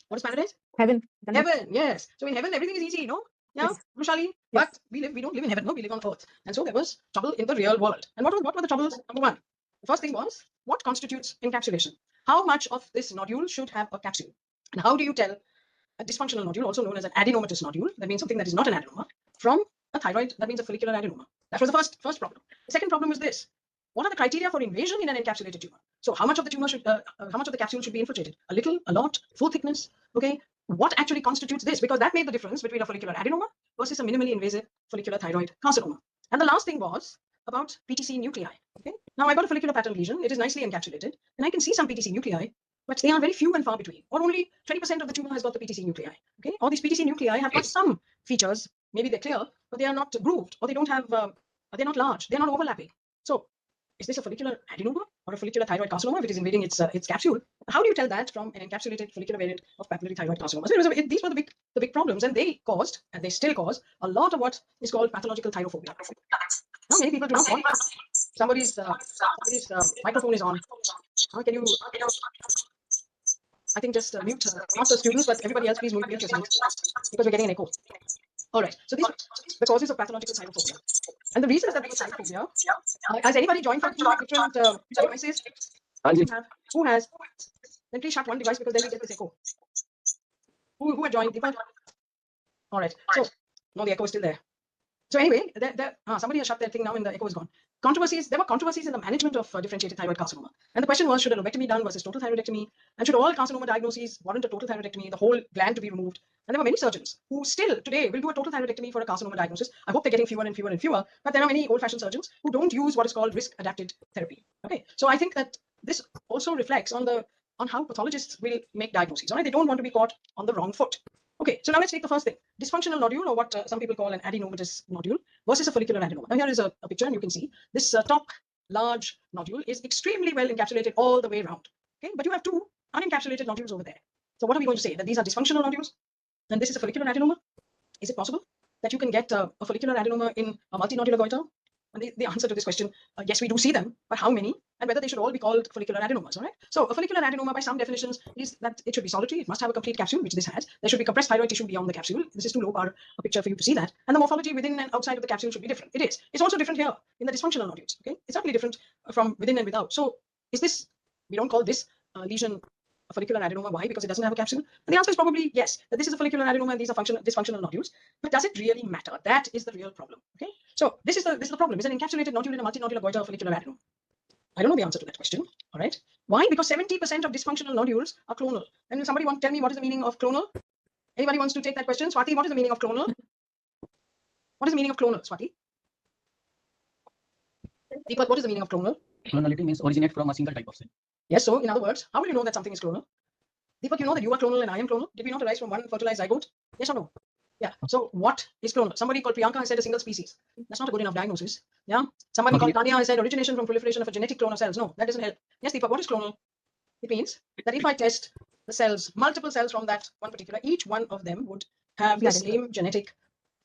What is paradise? Heaven. Heaven, yes. So in heaven, everything is easy, no? Yeah, Yes. Roshali. Yes. But we don't live in heaven, no, we live on earth. And so there was trouble in the real world. And what were the troubles? Number one, the first thing was, what constitutes encapsulation? How much of this nodule should have a capsule? And how do you tell a dysfunctional nodule, also known as an adenomatous nodule, that means something that is not an adenoma, from a thyroid, that means a follicular adenoma? That was the first problem. The second problem was this. What are the criteria for invasion in an encapsulated tumor? So how much of the tumor should, how much of the capsule should be infiltrated? A little, a lot, full thickness? Okay. What actually constitutes this? Because that made the difference between a follicular adenoma versus a minimally invasive follicular thyroid carcinoma. And the last thing was about PTC nuclei. Okay. Now I got a follicular pattern lesion. It is nicely encapsulated, and I can see some PTC nuclei, but they are very few and far between. Or only 20% of the tumor has got the PTC nuclei. Okay. All these PTC nuclei have got some features. Maybe they're clear, but they are not grooved, or they don't have. They're not large. They're not overlapping. So, is this a follicular adenoma or a follicular thyroid carcinoma if it is invading its capsule? How do you tell that from an encapsulated follicular variant of papillary thyroid carcinoma? So these were the big problems, and they caused, and they still cause, a lot of what is called pathological thyrophobia. Now many people do not want. Somebody's microphone is on. Can you? I think just mute not the students, but everybody else, please mute yourself because we're getting an echo. All right. So these are the causes of pathological thyrophobia. And the reasons that we have thyrophobia, has anybody joined from different devices? Who has? Then please shut one device because then we get this echo. Who had joined? Deepak? All right. So, no, the echo is still there. So anyway, somebody has shut their thing now and the echo is gone. There were controversies in the management of differentiated thyroid carcinoma. And the question was, should a lobectomy be done versus total thyroidectomy? And should all carcinoma diagnoses warrant a total thyroidectomy, the whole gland to be removed? And there were many surgeons who still today will do a total thyroidectomy for a carcinoma diagnosis. I hope they're getting fewer and fewer and fewer, but there are many old-fashioned surgeons who don't use what is called risk-adapted therapy. Okay, so I think that this also reflects on how pathologists will make diagnoses. All right, they don't want to be caught on the wrong foot. Okay, so now let's take the first thing: dysfunctional nodule, or what some people call an adenomatous nodule, versus a follicular adenoma. Now here is a picture, and you can see this top large nodule is extremely well encapsulated all the way around. Okay, but you have two unencapsulated nodules over there. So what are we going to say? That these are dysfunctional nodules, and this is a follicular adenoma? Is it possible that you can get a follicular adenoma in a multinodular goiter? And the answer to this question, yes, we do see them, but how many, and whether they should all be called follicular adenomas, all right? So a follicular adenoma, by some definitions, is that it should be solitary, it must have a complete capsule, which this has. There should be compressed thyroid tissue beyond the capsule. This is too low power a picture for you to see that. And the morphology within and outside of the capsule should be different. It is. It's also different here in the dysfunctional nodules, okay? It's certainly different from within and without. So is this, we don't call this lesion a follicular adenoma. Why? Because it doesn't have a capsule. And the answer is probably yes, that this is a follicular adenoma and these are dysfunctional nodules. But does it really matter? That is the real problem. Okay. So this is the problem. Is an encapsulated nodule in a multinodular goiter a follicular adenoma? I don't know the answer to that question. All right. Why? Because 70% of dysfunctional nodules are clonal. And somebody want to tell me what is the meaning of clonal? Anybody wants to take that question? Swati, what is the meaning of clonal? What is the meaning of clonal, Swati? Deepak, what is the meaning of clonal? Clonality means originate from a single type of cell. Yes, so in other words, how will you know that something is clonal? Deepak, you know that you are clonal and I am clonal. Did we not arise from one fertilized zygote? Yes or no? Yeah. So what is clonal? Somebody called Priyanka has said a single species. That's not a good enough diagnosis. Yeah. Somebody called Tanya has said origination from proliferation of a genetic clone of cells. No, that doesn't help. Yes, Deepak, what is clonal? It means that if I test the cells, multiple cells from that one particular, each one of them would have the same genetic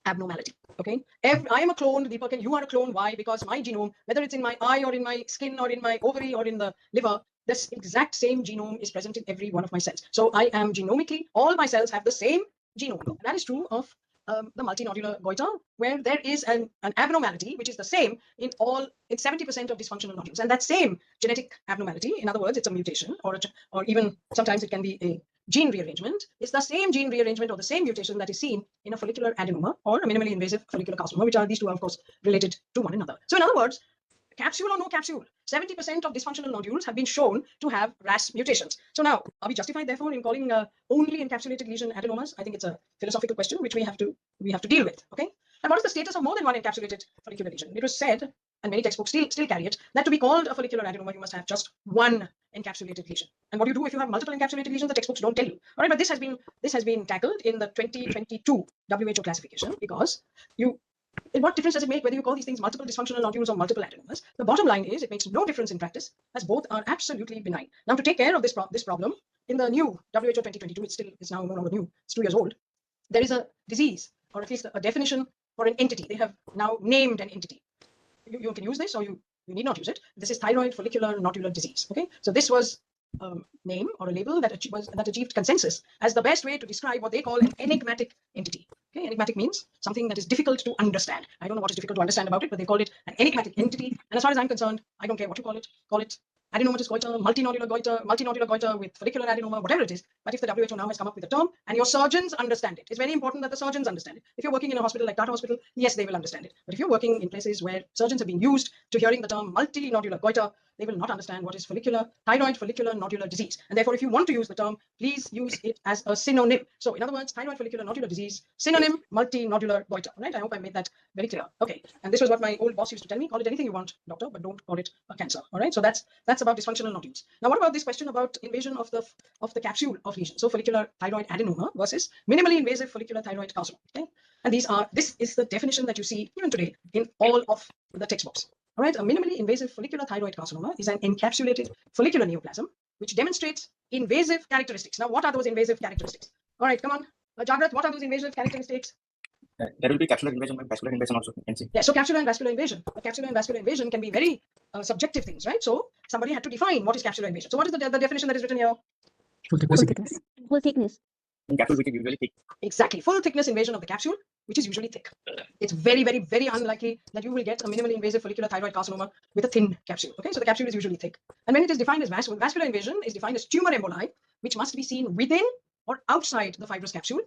abnormality. Okay. I am a clone, Deepak, and you are a clone. Why? Because my genome, whether it's in my eye or in my skin or in my ovary or in the liver, this exact same genome is present in every one of my cells. So I am genomically, all my cells have the same genome. And that is true of the multinodular goiter, where there is an abnormality which is the same in 70% of dysfunctional nodules. And that same genetic abnormality, in other words, it's a mutation, or even sometimes it can be a gene rearrangement, is the same gene rearrangement or the same mutation that is seen in a follicular adenoma or a minimally invasive follicular carcinoma, which are these two are, of course, related to one another. So in other words, capsule or no capsule, 70% of dysfunctional nodules have been shown to have RAS mutations. So now, are we justified, therefore, in calling only encapsulated lesion adenomas? I think it's a philosophical question which we have to deal with. Okay. And what is the status of more than one encapsulated follicular lesion? It was said, and many textbooks still carry it, that to be called a follicular adenoma, you must have just one encapsulated lesion. And what do you do if you have multiple encapsulated lesions? The textbooks don't tell you. All right, but this has been tackled in the 2022 WHO classification, because what difference does it make whether you call these things multiple dysfunctional nodules or multiple adenomas? The bottom line is it makes no difference in practice, as both are absolutely benign. Now, to take care of this problem, in the new WHO 2022, it's now no longer new, it's 2 years old, there is a disease, or at least a definition for an entity. They have now named an entity. You can use this, or you need not use it. This is thyroid follicular nodular disease. Okay, so this was a name or a label that achieved consensus as the best way to describe what they call an enigmatic entity. Okay, enigmatic means something that is difficult to understand. I don't know what is difficult to understand about it, but they call it an enigmatic entity. And as far as I'm concerned, I don't care what you call it. Call it adenomatous goiter, multinodular goiter with follicular adenoma, whatever it is. But if the WHO now has come up with a term and your surgeons understand it, it's very important that the surgeons understand it. If you're working in a hospital like Tata Hospital, yes, they will understand it. But if you're working in places where surgeons have been used to hearing the term multinodular goiter, they will not understand what is thyroid follicular nodular disease. And therefore, if you want to use the term, please use it as a synonym. So in other words, thyroid follicular nodular disease, synonym multinodular goiter. Right? I hope I made that very clear. Okay. And this was what my old boss used to tell me: call it anything you want, doctor, but don't call it a cancer. All right. So that's about dysfunctional nodules. Now, what about this question about invasion of the capsule of lesion? So follicular thyroid adenoma versus minimally invasive follicular thyroid carcinoma. Okay. And this is the definition that you see even today in all of the textbooks. All right, a minimally invasive follicular thyroid carcinoma is an encapsulated follicular neoplasm which demonstrates invasive characteristics. Now, what are those invasive characteristics? All right, come on, Jagrat, what are those invasive characteristics? There will be capsular invasion and vascular invasion also. You can see. Yeah, so capsular and vascular invasion. Capsular and vascular invasion can be very subjective things, right? So somebody had to define what is capsular invasion. So what is the definition that is written here? Full thickness. Full thickness. In capsule, which is usually thick. Exactly, full thickness invasion of the capsule, which is usually thick. It's very, very, very unlikely that you will get a minimally invasive follicular thyroid carcinoma with a thin capsule. Okay, so the capsule is usually thick. And when it is defined as vascular invasion is defined as tumor emboli, which must be seen within or outside the fibrous capsule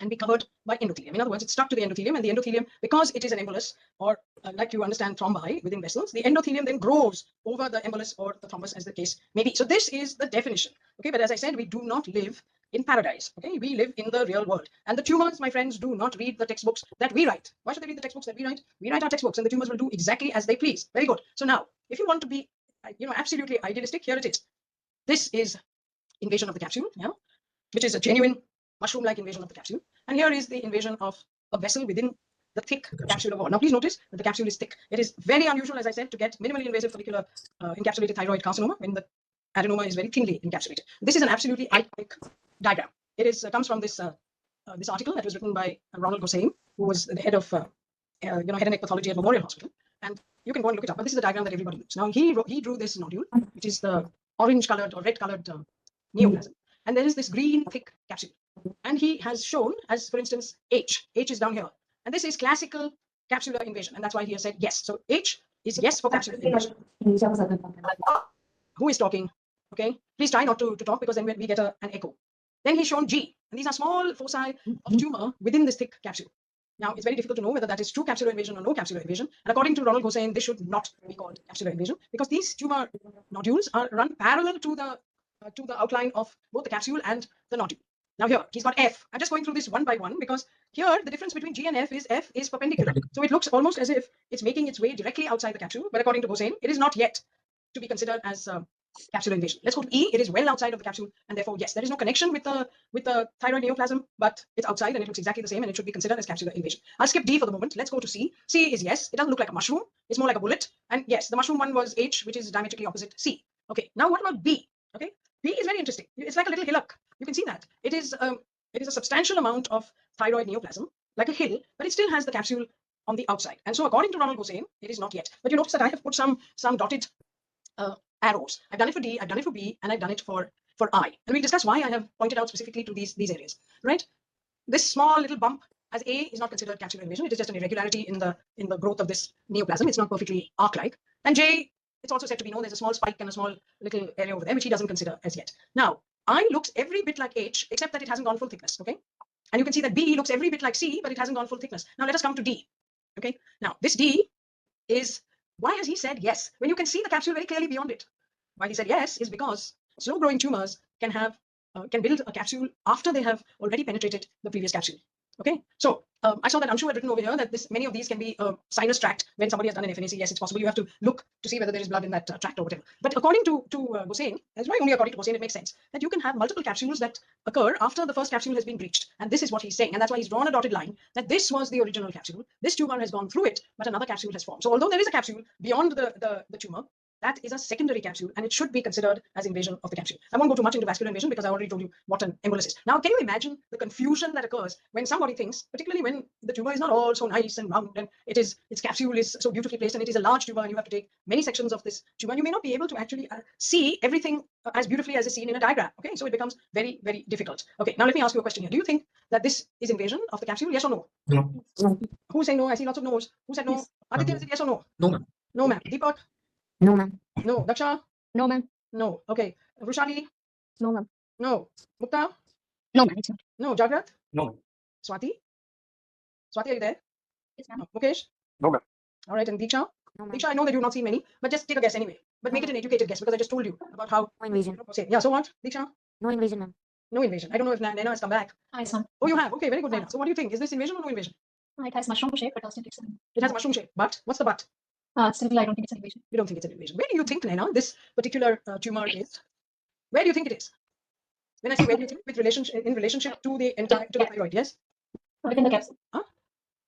and be covered by endothelium. In other words, it's stuck to the endothelium, and the endothelium, because it is an embolus, or like you understand thrombi within vessels, the endothelium then grows over the embolus or the thrombus, as the case may be. So this is the definition. Okay, but as I said, we do not live in paradise. Okay, we live in the real world, and the tumors, my friends, do not read the textbooks that we write. Why should they read the textbooks that we write? We write our textbooks, and the tumors will do exactly as they please. Very good. So now, if you want to be absolutely idealistic. Here it is. This is invasion of the capsule, which is a genuine mushroom-like invasion of the capsule. And here is the invasion of a vessel within the thick capsule of wall. Now, please notice that the capsule is thick. It is very unusual, as I said, to get minimally invasive follicular encapsulated thyroid carcinoma when the adenoma is very thinly encapsulated. This is an absolutely iconic diagram. It is comes from this this article that was written by Ronald Gossain, who was the head of head and neck pathology at Memorial Hospital. And you can go and look it up. But this is the diagram that everybody knows. Now, he drew this nodule, which is the orange-colored or red-colored neoplasm. And there is this green thick capsule. And he has shown, as for instance, H. H is down here. And this is classical capsular invasion. And that's why he has said yes. So H is yes for capsular invasion. Who is talking? Okay. Please try not to talk, because then we get an echo. Then he's shown G. And these are small foci of tumor within this thick capsule. Now, it's very difficult to know whether that is true capsular invasion or no capsular invasion. And according to Ronald Gossain, this should not be called capsular invasion, because these tumor nodules are run parallel to the outline of both the capsule and the nodule. Now here, he's got F. I'm just going through this one by one, because here the difference between G and F is perpendicular. So it looks almost as if it's making its way directly outside the capsule. But according to Gossain, it is not yet to be considered as capsular invasion. Let's go to E. It is well outside of the capsule, and therefore, yes, there is no connection with the thyroid neoplasm, but it's outside and it looks exactly the same, and it should be considered as capsular invasion. I'll skip D for the moment. Let's go to C. C is yes. It doesn't look like a mushroom. It's more like a bullet. And yes, the mushroom one was H, which is diametrically opposite C. Okay. Now what about B? Okay. B is very interesting. It's like a little hillock. You can see that. It is a substantial amount of thyroid neoplasm, like a hill, but it still has the capsule on the outside. And so according to Ronald Gossain, it is not yet. But you notice that I have put some dotted arrows. I've done it for D, I've done it for B, and I've done it for I. And we'll discuss why I have pointed out specifically to these areas, right? This small little bump as A is not considered capsular invasion. It is just an irregularity in the growth of this neoplasm. It's not perfectly arc-like. And J, it's also said to be known. There's a small spike and a small little area over there, which he doesn't consider as yet. Now, I looks every bit like H, except that it hasn't gone full thickness, okay? And you can see that B looks every bit like C, but it hasn't gone full thickness. Now, let us come to D, okay? Now, this D is, why has he said yes, when you can see the capsule very clearly beyond it? Why he said yes is because slow-growing tumors can build a capsule after they have already penetrated the previous capsule. Okay, so I saw that Anshu had written over here that many of these can be sinus tract when somebody has done an FNAC. Yes, it's possible. You have to look to see whether there is blood in that tract or whatever. But according to Gossain, that's why only according to Gossain it makes sense that you can have multiple capsules that occur after the first capsule has been breached. And this is what he's saying. And that's why he's drawn a dotted line that this was the original capsule. This tumor has gone through it, but another capsule has formed. So although there is a capsule beyond the tumor, that is a secondary capsule, and it should be considered as invasion of the capsule. I won't go too much into vascular invasion because I already told you what an embolus is. Now, can you imagine the confusion that occurs when somebody thinks, particularly when the tumor is not all so nice and round, and its capsule is so beautifully placed, and it is a large tumor, and you have to take many sections of this tumor, you may not be able to actually see everything as beautifully as is seen in a diagram. Okay, so it becomes very, very difficult. Okay, now let me ask you a question here. Do you think that this is invasion of the capsule? Yes or no? No. Who's saying no? I see lots of no's. Who said no? Aditya said yes or no? No, ma'am. No, ma'am. Deepak? No, ma'am. No. Daksha? No, ma'am. No. Okay. Rushali? No, ma'am. No. Mukta? No, ma'am, it's not. No. Jagrat? No. Swati? Swati, are you there? Yes, ma'am. Mukesh? No, ma'am. All right. And Diksha? No, ma'am. Diksha, I know that you've not seen many, but just take a guess anyway. But make it an educated guess, because I just told you about how. No invasion. Yeah, so what? Diksha? No invasion, ma'am. No invasion. I don't know if Naina has come back. Hi, son. Oh, you have? Okay, very good, Naina. So what do you think? Is this invasion or no invasion? It has mushroom shape, but also it's It has mushroom shape. But what's the but? still I don't think it's an invasion. You don't think it's an invasion. Where do you think, Naina, this particular tumor is? Where do you think it is? When I say where do you think, in relationship to the thyroid, yes? Within the capsule.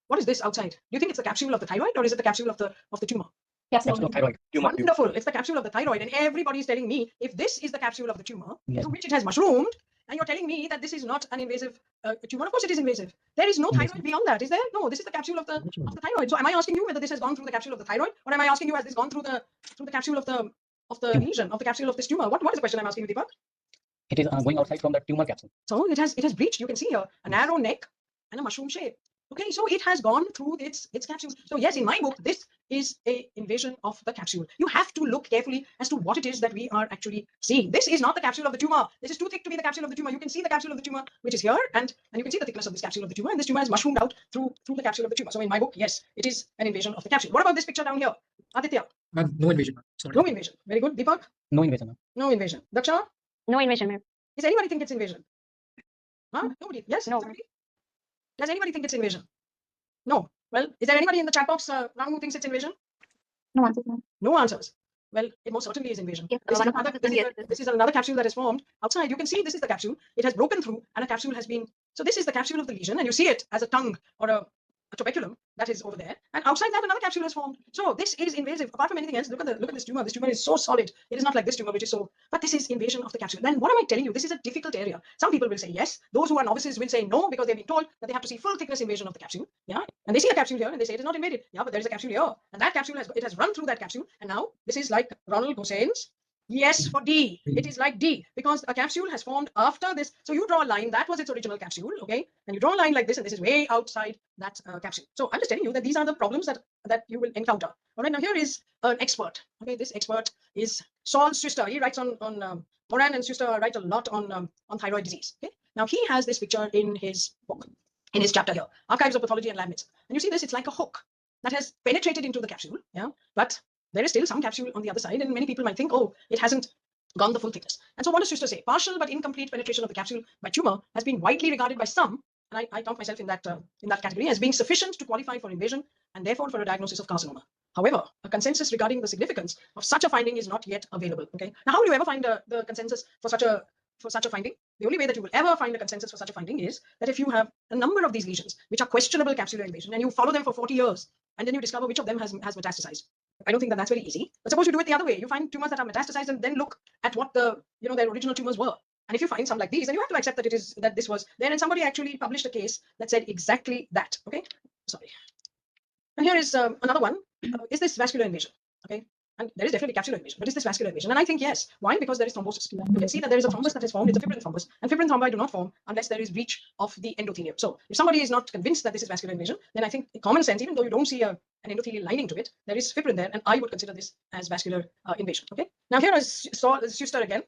What is this outside? Do you think it's the capsule of the thyroid, or is it the capsule of the tumor? Capsule. Capsule of thyroid. Tumor. Wonderful. It's the capsule of the thyroid, and everybody is telling me if this is the capsule of the tumor, Yes. to which it has mushroomed, and you're telling me that this is not an invasive tumor. Of course, it is invasive. There is no thyroid beyond that, is there? No, this is the capsule of the thyroid. So, am I asking you whether this has gone through the capsule of the thyroid, or am I asking you has this gone through the capsule of the lesion, of the capsule of this tumor? What is the question I'm asking you, Deepak? It is going outside from the tumor capsule. So it has breached. You can see here a narrow neck and a mushroom shape. Okay, so it has gone through its capsule. So yes, in my book, this is a invasion of the capsule. You have to look carefully as to what it is that we are actually seeing. This is not the capsule of the tumor. This is too thick to be the capsule of the tumor. You can see the capsule of the tumor, which is here, and you can see the thickness of this capsule of the tumor, and this tumor has mushroomed out through the capsule of the tumor. So in my book, yes, it is an invasion of the capsule. What about this picture down here? Aditya? Ma'am, no invasion, ma'am. Sorry. No invasion. Very good. Deepak? No invasion. No invasion. Daksha? No invasion, ma'am. Does anybody think it's invasion? Huh? Nobody? Yes? No. Somebody? Does anybody think it's invasion? No. Well, is there anybody in the chat box who thinks it's invasion? No answer, ma'am. No answers. Well, it most certainly is invasion. If, This is one of another- the- this is yes, a- this is another capsule that is formed outside. You can see this is the capsule. It has broken through and a capsule has been, so this is the capsule of the lesion and you see it as a tongue or a tuberculum that is over there. And outside that, another capsule is formed. So this is invasive. Apart from anything else, look at this tumor. This tumor is so solid. It is not like this tumor, which is so, but this is invasion of the capsule. Then what am I telling you? This is a difficult area. Some people will say yes. Those who are novices will say no, because they've been told that they have to see full thickness invasion of the capsule. Yeah. And they see a capsule here and they say it is not invaded. Yeah, but there is a capsule here. And that capsule has run through that capsule. And now this is like Ronald Hussein's. Yes, for D. It is like D because a capsule has formed after this. So you draw a line, that was its original capsule, okay? And you draw a line like this, and this is way outside that capsule. So I'm just telling you that these are the problems that you will encounter. All right, now here is an expert. Okay, this expert is Saul Schuster. He writes on Moran and Schuster write a lot on thyroid disease. Okay, now he has this picture in his book, in his chapter here, Archives of Pathology and Lab Medicine. And you see this, it's like a hook that has penetrated into the capsule, yeah, but there is still some capsule on the other side, and many people might think, oh, it hasn't gone the full thickness. And so what does Schuster say? Partial but incomplete penetration of the capsule by tumor has been widely regarded by some, and I count myself in that category, as being sufficient to qualify for invasion and therefore for a diagnosis of carcinoma. However, a consensus regarding the significance of such a finding is not yet available. Okay, now how will you ever find the consensus for such a finding? The only way that you will ever find a consensus for such a finding is that if you have a number of these lesions which are questionable capsular invasion and you follow them for 40 years and then you discover which of them has metastasized. I don't think that that's very easy. But suppose you do it the other way. You find tumors that are metastasized and then look at what their original tumors were. And if you find some like these, then you have to accept that this was there. And somebody actually published a case that said exactly that. Okay, sorry. And here is another one. Is this vascular invasion? Okay, and there is definitely capsular invasion, but is this vascular invasion? And I think yes. Why? Because there is thrombosis. You can see that there is a thrombus that is formed. It's a fibrin thrombus, and fibrin thrombi do not form unless there is breach of the endothelium. So if somebody is not convinced that this is vascular invasion, then I think common sense, even though you don't see an endothelial lining to it, there is fibrin there, and I would consider this as vascular invasion. Okay. Now here is Schuster again.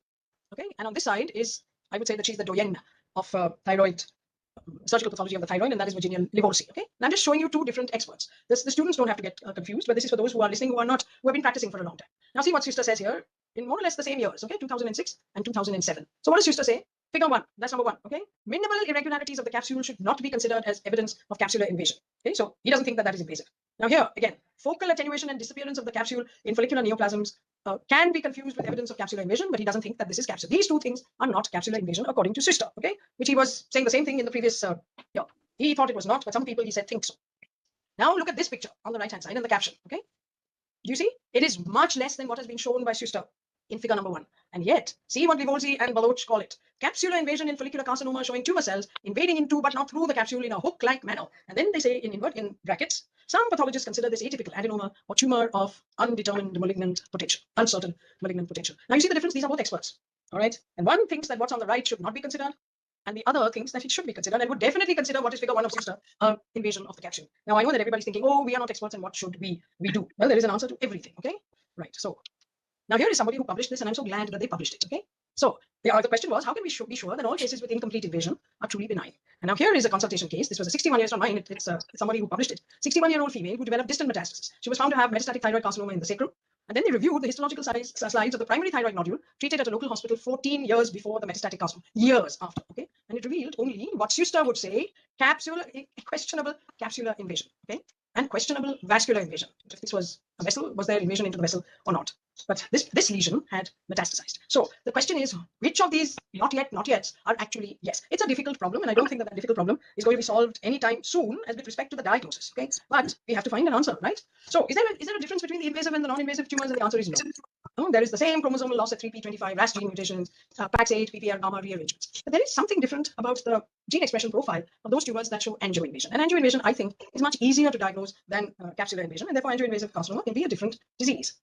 Okay, and on this side is, I would say that she's the doyenne of thyroid surgical pathology of the thyroid, and that is Virginia Livorsi. Okay, and I'm just showing you two different experts. The students don't have to get confused, but this is for those who are listening who have been practicing for a long time. Now see what Schuster says here in more or less the same years. Okay, 2006 and 2007. So what does Schuster say? Figure 1, that's number 1. Okay, minimal irregularities of the capsule should not be considered as evidence of capsular invasion. Okay, so he doesn't think that is invasive. Now here again, focal attenuation and disappearance of the capsule in follicular neoplasms can be confused with evidence of capsular invasion, but he doesn't think that this is capsular. These two things are not capsular invasion according to Schuster. Okay, which he was saying the same thing in the previous. He thought it was not, but some people he said think so. Now look at this picture on the right hand side and the caption. Okay, do you see? It is much less than what has been shown by Schuster in figure number 1. And yet, see what Livorsi and Baloch call it. Capsular invasion in follicular carcinoma showing tumor cells invading into but not through the capsule in a hook-like manner. And then they say in brackets, some pathologists consider this atypical adenoma or tumor of undetermined malignant potential, uncertain malignant potential. Now you see the difference? These are both experts. All right. And one thinks that what's on the right should not be considered, and the other thinks that it should be considered and would definitely consider what is figure 1 of Schuster, invasion of the capsule. Now I know that everybody's thinking, oh, we are not experts and what should we do? Well, there is an answer to everything. Okay. Right. So now here is somebody who published this, and I'm so glad that they published it. Okay. So the question was, how can we be sure that all cases with incomplete invasion are truly benign? And now here is a consultation case. This was a 61 years on mine. It's somebody who published it. 61-year-old female who developed distant metastasis. She was found to have metastatic thyroid carcinoma in the sacrum. And then they reviewed the histological slides of the primary thyroid nodule treated at a local hospital 14 years before the metastatic carcinoma, years after. Okay, and it revealed only what Schuster would say: questionable capsular invasion. Okay, and questionable vascular invasion. If this was a vessel, was there invasion into the vessel or not? But this lesion had metastasized. So the question is, which of these not yet are actually yes? It's a difficult problem, and I don't think that difficult problem is going to be solved anytime soon as with respect to the diagnosis. Okay, but we have to find an answer, right? So is there a difference between the invasive and the non-invasive tumors? And the answer is no. There is the same chromosomal loss at 3p25, RAS gene mutations, PAX8, PPR gamma rearrangements. But there is something different about the gene expression profile of those tumors that show angioinvasion. And angioinvasion, I think, is much easier to diagnose than capsular invasion, and therefore angioinvasive carcinoma can be a different disease.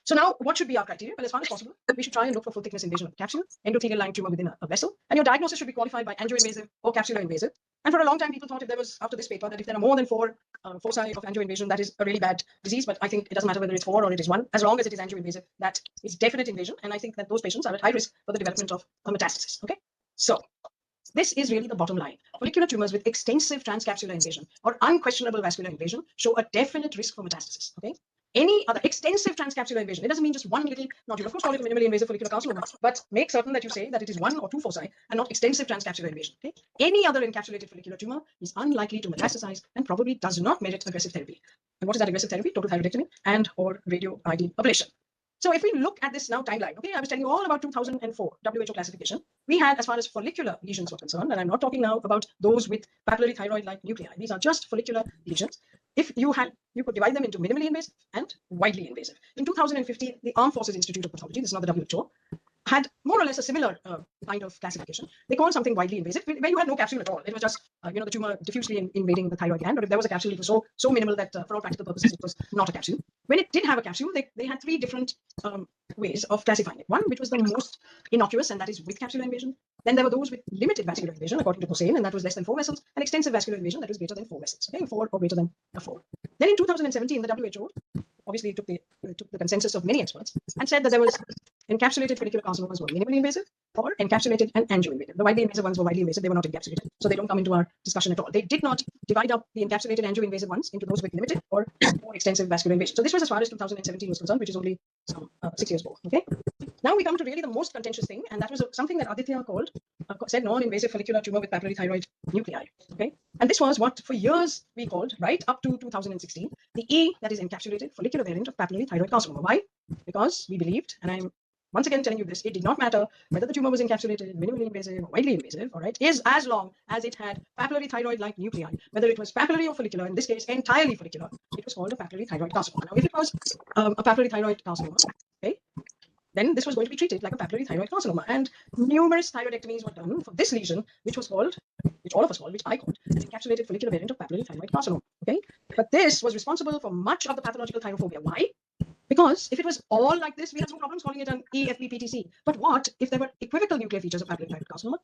So now, what should be our criteria? Well, as far as possible, we should try and look for full thickness invasion of the capsule, endothelial line tumor within a vessel, and your diagnosis should be qualified by angioinvasive or capsular invasive. And for a long time, people thought if there was, after this paper, that if there are more than 4 foci of angioinvasion, that is a really bad disease. But I think it doesn't matter whether it's 4 or it is 1, as long as it is angioinvasive, that is definite invasion. And I think that those patients are at high risk for the development of metastasis. Okay, so this is really the bottom line. Follicular tumors with extensive transcapsular invasion or unquestionable vascular invasion show a definite risk for metastasis. Okay. Any other extensive transcapsular invasion, it doesn't mean just one little nodule. Of course, call it a minimally invasive follicular carcinoma, but make certain that you say that it is 1 or 2 foci and not extensive transcapsular invasion. Okay? Any other encapsulated follicular tumor is unlikely to metastasize and probably does not merit aggressive therapy. And what is that aggressive therapy? Total thyroidectomy and or radioiodine ablation. So if we look at this now timeline, okay, I was telling you all about 2004 WHO classification. We had, as far as follicular lesions were concerned, and I'm not talking now about those with papillary thyroid-like nuclei. These are just follicular lesions. If you could divide them into minimally invasive and widely invasive. In 2015, the Armed Forces Institute of Pathology, this is not the WHO, had more or less a similar kind of classification. They called something widely invasive, where you had no capsule at all. It was just, the tumor diffusely invading the thyroid gland. But if there was a capsule, it was so minimal that for all practical purposes, it was not a capsule. When it did have a capsule, they had three different ways of classifying it. One, which was the most innocuous, and that is with capsular invasion. Then there were those with limited vascular invasion, according to Hossain, and that was less than 4 vessels, and extensive vascular invasion, that was greater than 4 vessels, okay, 4 or greater than 4. Then in 2017, the WHO obviously took the consensus of many experts and said that there was encapsulated follicular carcinomas were minimally invasive or encapsulated and angioinvasive. The widely invasive ones were widely invasive, they were not encapsulated. So they don't come into our discussion at all. They did not divide up the encapsulated angioinvasive ones into those with limited or more extensive vascular invasion. So this was as far as 2017 was concerned, which is only some 6 years ago. Okay. Now we come to really the most contentious thing, and that was something that Aditya said non-invasive follicular tumor with papillary thyroid nuclei. Okay. And this was what for years we called, right up to 2016, the E, that is encapsulated follicular variant of papillary thyroid carcinoma. Why? Because we believed, and I'm once again telling you this, it did not matter whether the tumor was encapsulated, minimally invasive, or widely invasive, all right, is as long as it had papillary thyroid-like nuclei, whether it was papillary or follicular, in this case, entirely follicular, it was called a papillary thyroid carcinoma. Now, if it was a papillary thyroid carcinoma, okay, then this was going to be treated like a papillary thyroid carcinoma. And numerous thyroidectomies were done for this lesion, which was called, which all of us called, which I called, an encapsulated follicular variant of papillary thyroid carcinoma. Okay, but this was responsible for much of the pathological thyrophobia. Why? Because if it was all like this, we had no problems calling it an EFP-PTC. But what if there were equivocal nuclear features of papillary thyroid carcinoma?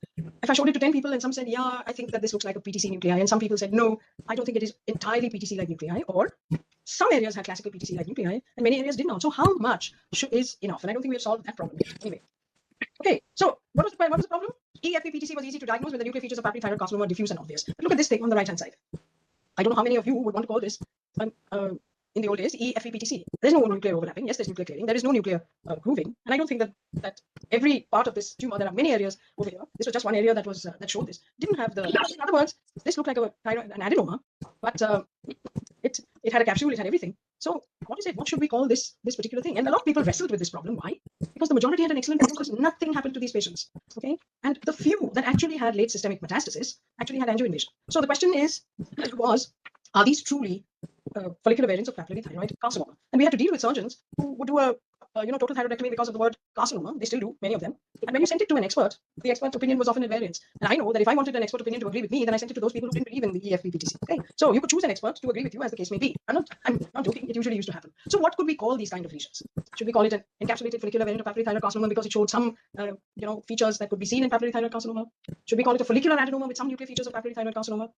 If I showed it to 10 people and some said, yeah, I think that this looks like a PTC nuclei, and some people said, no, I don't think it is entirely PTC-like nuclei, or some areas had classical PTC-like nuclei, and many areas did not. So how much is enough? And I don't think we have solved that problem yet. Anyway. Okay, so what was the problem? EFP-PTC was easy to diagnose when the nuclear features of papillary thyroid carcinoma are diffuse and obvious. But look at this thing on the right-hand side. I don't know how many of you would want to call this in the old days, EFP-PTC. There's no nuclear overlapping. Yes, there's nuclear clearing. There is no nuclear grooving. And I don't think that every part of this tumor, there are many areas over here. This was just one area that was that showed this. Didn't have the. In other words, this looked like an adenoma, but it had a capsule. It had everything. So what is it? What should we call this particular thing? And a lot of people wrestled with this problem. Why? Because the majority had an excellent prognosis. Nothing happened to these patients. Okay, and the few that actually had late systemic metastasis actually had angioinvasion. So the question was, are these truly follicular variants of papillary thyroid carcinoma? And we had to deal with surgeons who would do a total thyroidectomy because of the word carcinoma. They still do, many of them. And when you sent it to an expert, the expert's opinion was often at variance. And I know that if I wanted an expert opinion to agree with me, then I sent it to those people who didn't believe in the EFP-PTC. Okay, so you could choose an expert to agree with you, as the case may be. I'm not joking. It usually used to happen. So what could we call these kind of lesions? Should we call it an encapsulated follicular variant of papillary thyroid carcinoma because it showed some features that could be seen in papillary thyroid carcinoma? Should we call it a follicular adenoma with some nuclear features of papillary thyroid carcinoma?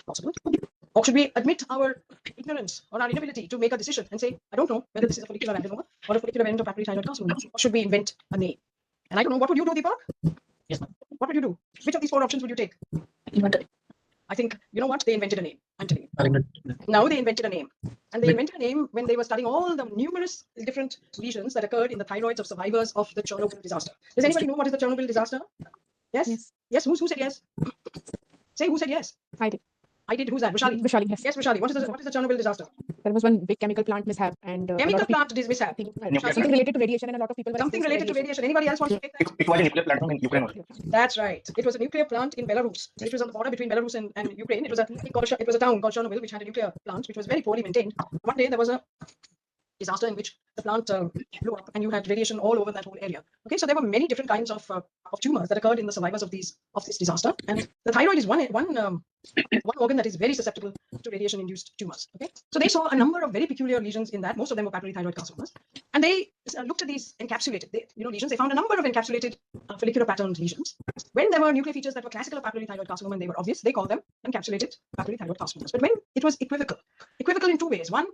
Possible. Or should we admit our ignorance or our inability to make a decision and say, I don't know whether this is a follicular adenoma or a follicular variant of papillary thyroid carcinoma? Or should we invent a name? And I don't know, what would you do, Deepak? Yes, ma'am. What would you do? Which of these 4 options would you take? I think, you know what? They invented a name. I'm telling you. Now they invented a name. And they invented a name when they were studying all the numerous different lesions that occurred in the thyroids of survivors of the Chernobyl disaster. Does anybody know what is the Chernobyl disaster? Yes? Yes, who said yes? Say who said yes? I did. Who's that? Vishali. Vishali, yes. Yes, Vishali. What is the Chernobyl disaster? There was one big chemical plant mishap and Chemical plant mishap. something related to radiation, and a lot of people were Something exposed to related to radiation. Anybody else wants to take that? It was a nuclear plant in Ukraine. That's right. It was a nuclear plant in Belarus. It was on the border between Belarus and Ukraine. It was a town called Chernobyl, which had a nuclear plant, which was very poorly maintained. One day there was a disaster in which the plant blew up and you had radiation all over that whole area. Okay, so there were many different kinds of tumors that occurred in the survivors of this disaster, and the thyroid is one organ that is very susceptible to radiation-induced tumors. Okay, so they saw a number of very peculiar lesions in that. Most of them were papillary thyroid carcinomas, and they looked at these encapsulated lesions. They found a number of encapsulated follicular patterned lesions. When there were nuclear features that were classical of papillary thyroid carcinoma and they were obvious, they called them encapsulated papillary thyroid carcinomas. But when it was equivocal in 2 ways. One,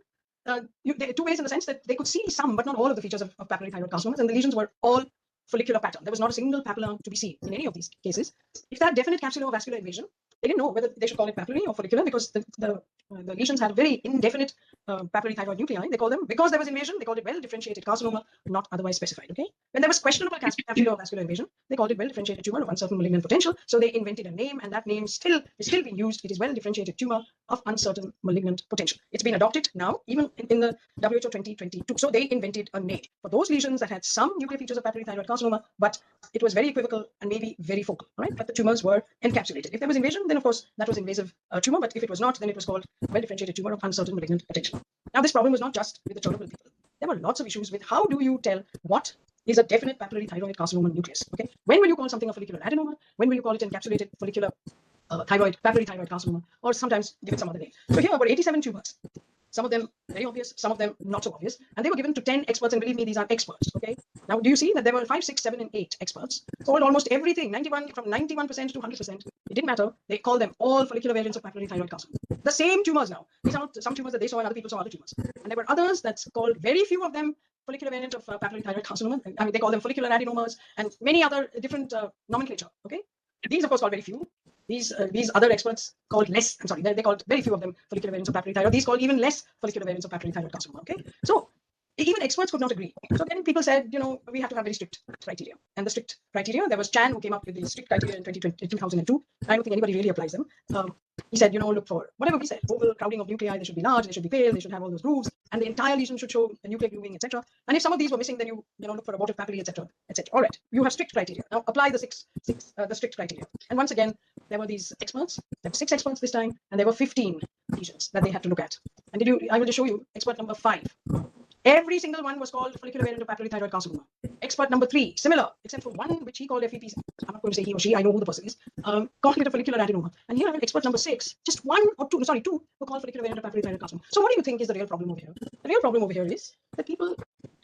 2 ways in the sense that they could see some but not all of the features of papillary thyroid carcinomas, and the lesions were all follicular pattern. There was not a single papilla to be seen in any of these cases. If they had definite capsular or vascular invasion, they didn't know whether they should call it papillary or follicular because the lesions had very indefinite papillary thyroid nuclei. They called them, because there was invasion, they called it well-differentiated carcinoma, not otherwise specified. Okay. When there was questionable capsular or vascular invasion, they called it well-differentiated tumor of uncertain malignant potential. So they invented a name, and that name is still being used. It is well-differentiated tumor of uncertain malignant potential. It's been adopted now, even in the WHO 2022. So they invented a name for those lesions that had some nuclear features of papillary thyroid carcinoma, but it was very equivocal and maybe very focal, right? But the tumors were encapsulated. If there was invasion, then of course that was invasive tumor, but if it was not, then it was called well-differentiated tumor of uncertain malignant potential. Now, this problem was not just with the Chernobyl people. There were lots of issues with how do you tell what is a definite papillary thyroid carcinoma nucleus. Okay, when will you call something a follicular adenoma? When will you call it encapsulated follicular papillary thyroid carcinoma, or sometimes give it some other name? So here were 87 tumors. Some of them very obvious, some of them not so obvious, and they were given to 10 experts, and believe me, these are experts. Okay, now do you see that there were 5, 6, 7, and 8 experts called almost everything, 91% to 100%. It didn't matter. They called them all follicular variants of papillary thyroid carcinoma. The same tumors now. These are not some tumors that they saw and other people saw other tumors, and there were others that's called very few of them follicular variant of papillary thyroid carcinoma. I mean, they call them follicular adenomas and many other different nomenclature. Okay, these of course called very few. These other experts called less. I'm sorry, they called very few of them follicular variants of papillary thyroid. These called even less follicular variants of papillary thyroid carcinoma. Okay, so even experts could not agree. So then people said, you know, we have to have very strict criteria. And the strict criteria, there was Chan who came up with the strict criteria in 2002. I don't think anybody really applies them. He said, you know, look for whatever we said, oval crowding of nuclei, they should be large, they should be pale, they should have all those grooves, and the entire lesion should show the nuclear grooving, etc. And if some of these were missing, then you look for abortive papillary, etc., etc. All right, you have strict criteria. Now apply the the strict criteria. And once again, there were these experts. There were 6 experts this time, and there were 15 lesions that they had to look at. And I will just show you expert number 5. Every single one was called follicular variant of papillary thyroid carcinoma. Expert number 3, similar, except for one which he called FEP. I'm not going to say he or she, I know who the person is. Called it a follicular adenoma. And here, expert number 6, just 2 were called follicular variant of papillary thyroid carcinoma. So what do you think is the real problem over here? The real problem over here is that people,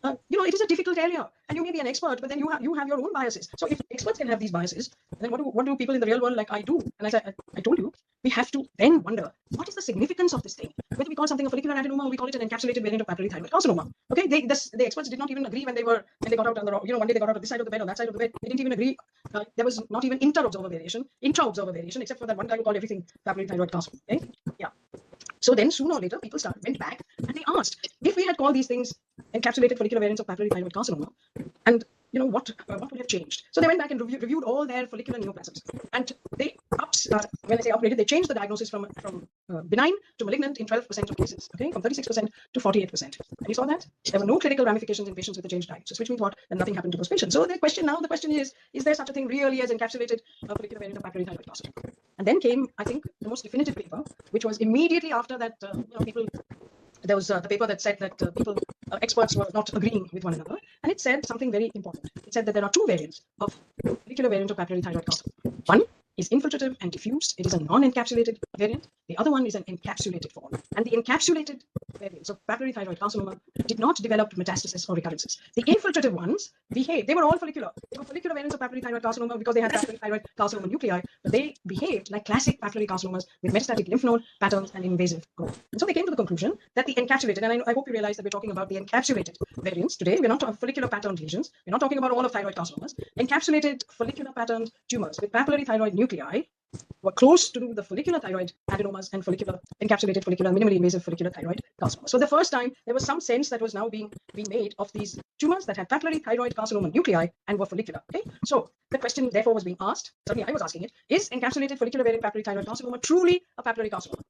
it is a difficult area, and you may be an expert, but then you have your own biases. So if experts can have these biases, then what do people in the real world like I do? And as I told you, we have to then wonder, what is the significance of this thing? Whether we call something a follicular adenoma or we call it an encapsulated variant of papillary thyroid carcinoma. Okay, the experts did not even agree when they got out on the, one day they got out of this side of the bed or that side of the bed. They didn't even agree. There was not even intra-observer variation, except for that one guy who called everything papillary thyroid carcinoma. Okay, yeah. So then sooner or later, people went back and they asked if we had called these things encapsulated follicular variants of papillary thyroid carcinoma, and what would have changed? So they went back and reviewed all their follicular neoplasms, and they when I say upgraded, they changed the diagnosis from benign to malignant in 12% of cases. Okay, from 36% to 48%. And you saw that there were no clinical ramifications in patients with the changed diagnosis, which means what? That nothing happened to those patients. So the question is there such a thing really as encapsulated follicular variant of papillary thyroid carcinoma? And then came, I think, the most definitive paper, which was immediately after that. There was the paper that said that experts were not agreeing with one another, and it said something very important. It said that there are 2 variants of follicular variant of papillary thyroid carcinoma. One is infiltrative and diffuse. It is a non-encapsulated variant. The other one is an encapsulated form. And the encapsulated variants of papillary thyroid carcinoma did not develop metastasis or recurrences. The infiltrative ones behaved. They were all follicular. They were follicular variants of papillary thyroid carcinoma because they had papillary thyroid carcinoma nuclei, but they behaved like classic papillary carcinomas with metastatic lymph node patterns and invasive growth. And so they came to the conclusion that the encapsulated, and I hope you realize that we're talking about the encapsulated variants today. We're not talking follicular patterned lesions. We're not talking about all of thyroid carcinomas. Encapsulated follicular patterned tumors with papillary thyroid nuclei were close to the follicular thyroid adenomas and encapsulated follicular minimally invasive follicular thyroid carcinoma. So the first time there was some sense that was now being made of these tumors that had papillary thyroid carcinoma nuclei and were follicular. Okay, so the question therefore was being asked. Certainly I was asking it: is encapsulated follicular variant papillary thyroid carcinoma truly a papillary carcinoma?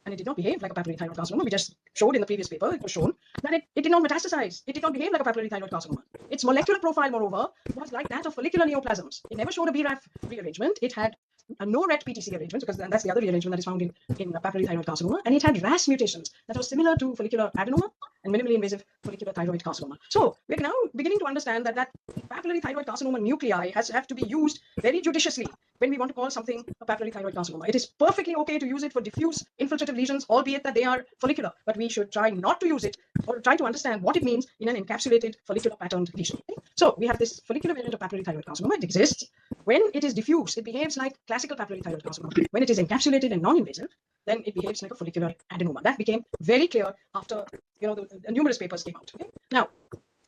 And it did not behave like a papillary thyroid carcinoma. We just showed in the previous paper, it was shown that it did not metastasize. It did not behave like a papillary thyroid carcinoma. Its molecular profile, moreover, was like that of follicular neoplasms. It never showed a BRAF rearrangement. It had a no RET PTC arrangement, because that's the other rearrangement that is found in papillary thyroid carcinoma, and it had RAS mutations that were similar to follicular adenoma and minimally invasive follicular thyroid carcinoma. So we're now beginning to understand that papillary thyroid carcinoma nuclei have to be used very judiciously when we want to call something a papillary thyroid carcinoma. It is perfectly okay to use it for diffuse infiltrative lesions, albeit that they are follicular, but we should try not to use it or try to understand what it means in an encapsulated follicular patterned lesion. Okay? So we have this follicular variant of papillary thyroid carcinoma. It exists. When it is diffuse, it behaves like classical papillary thyroid carcinoma. When it is encapsulated and non-invasive, then it behaves like a follicular adenoma. That became very clear after the numerous papers came out. Okay? Now,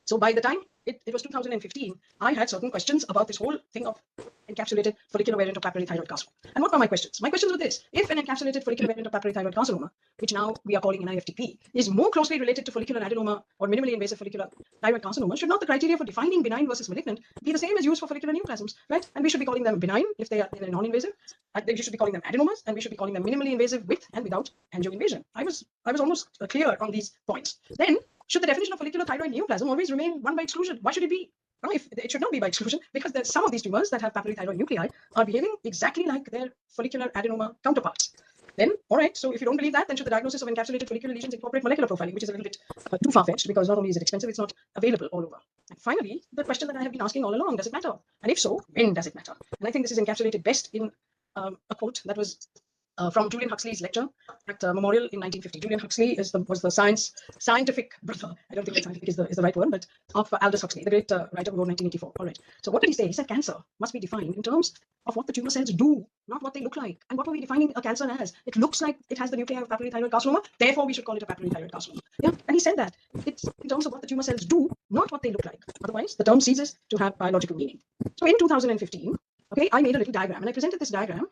so by the time it was 2015, I had certain questions about this whole thing of encapsulated follicular variant of papillary thyroid carcinoma. And what were my questions? My questions were this: if an encapsulated follicular variant of papillary thyroid carcinoma, which now we are calling NIFTP, is more closely related to follicular adenoma or minimally invasive follicular thyroid carcinoma, should not the criteria for defining benign versus malignant be the same as used for follicular neoplasms, right? And we should be calling them benign if they are in a non-invasive, and we should be calling them adenomas, and we should be calling them minimally invasive with and without angioinvasion. I was almost clear on these points. Then, should the definition of follicular thyroid neoplasm always remain one by exclusion? Why should it be? If it should not be by exclusion, because there's some of these tumors that have papillary thyroid nuclei are behaving exactly like their follicular adenoma counterparts. Then, all right, so if you don't believe that, then should the diagnosis of encapsulated follicular lesions incorporate molecular profiling, which is a little bit too far-fetched, because not only is it expensive, it's not available all over. And finally, the question that I have been asking all along: does it matter? And if so, when does it matter? And I think this is encapsulated best in a quote that was from Julian Huxley's lecture at Memorial in 1950. Julian Huxley was the scientific brother. I don't think that scientific is the right word, but of Aldous Huxley, the great writer who wrote 1984. All right. So what did he say? He said cancer must be defined in terms of what the tumor cells do, not what they look like. And what were we defining a cancer as? It looks like it has the nuclei of papillary thyroid carcinoma, therefore we should call it a papillary thyroid carcinoma. Yeah, and he said that it's in terms of what the tumor cells do, not what they look like. Otherwise, the term ceases to have biological meaning. So in 2015, okay, I made a little diagram, and I presented this diagram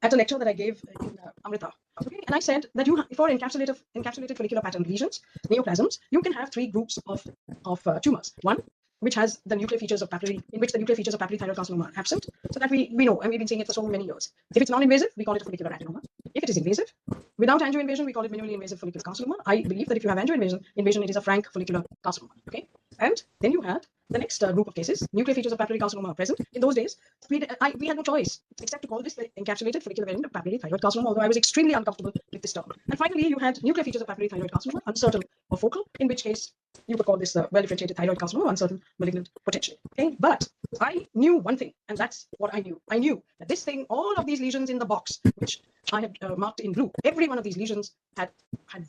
at a lecture that I gave in Amrita. Okay, and I said that for encapsulated follicular pattern lesions, neoplasms, you can have three groups of tumors. One, which has the nuclear features of papillary, in which the nuclear features of papillary thyroid carcinoma are absent, so that we know, and we've been saying it for so many years. If it's non-invasive, we call it a follicular adenoma. If it is invasive, without angioinvasion, we call it minimally invasive follicular carcinoma. I believe that if you have angioinvasion, it is a frank follicular carcinoma. Okay, and then you had the next group of cases, nuclear features of papillary carcinoma are present. In those days, we had no choice except to call this the encapsulated follicular variant of papillary thyroid carcinoma, although I was extremely uncomfortable with this term. And finally, you had nuclear features of papillary thyroid carcinoma, uncertain or focal, in which case you could call this the well-differentiated thyroid carcinoma, uncertain, malignant, potentially. Okay, but I knew one thing, and that's what I knew. I knew that this thing, all of these lesions in the box, which I had marked in blue, every one of these lesions had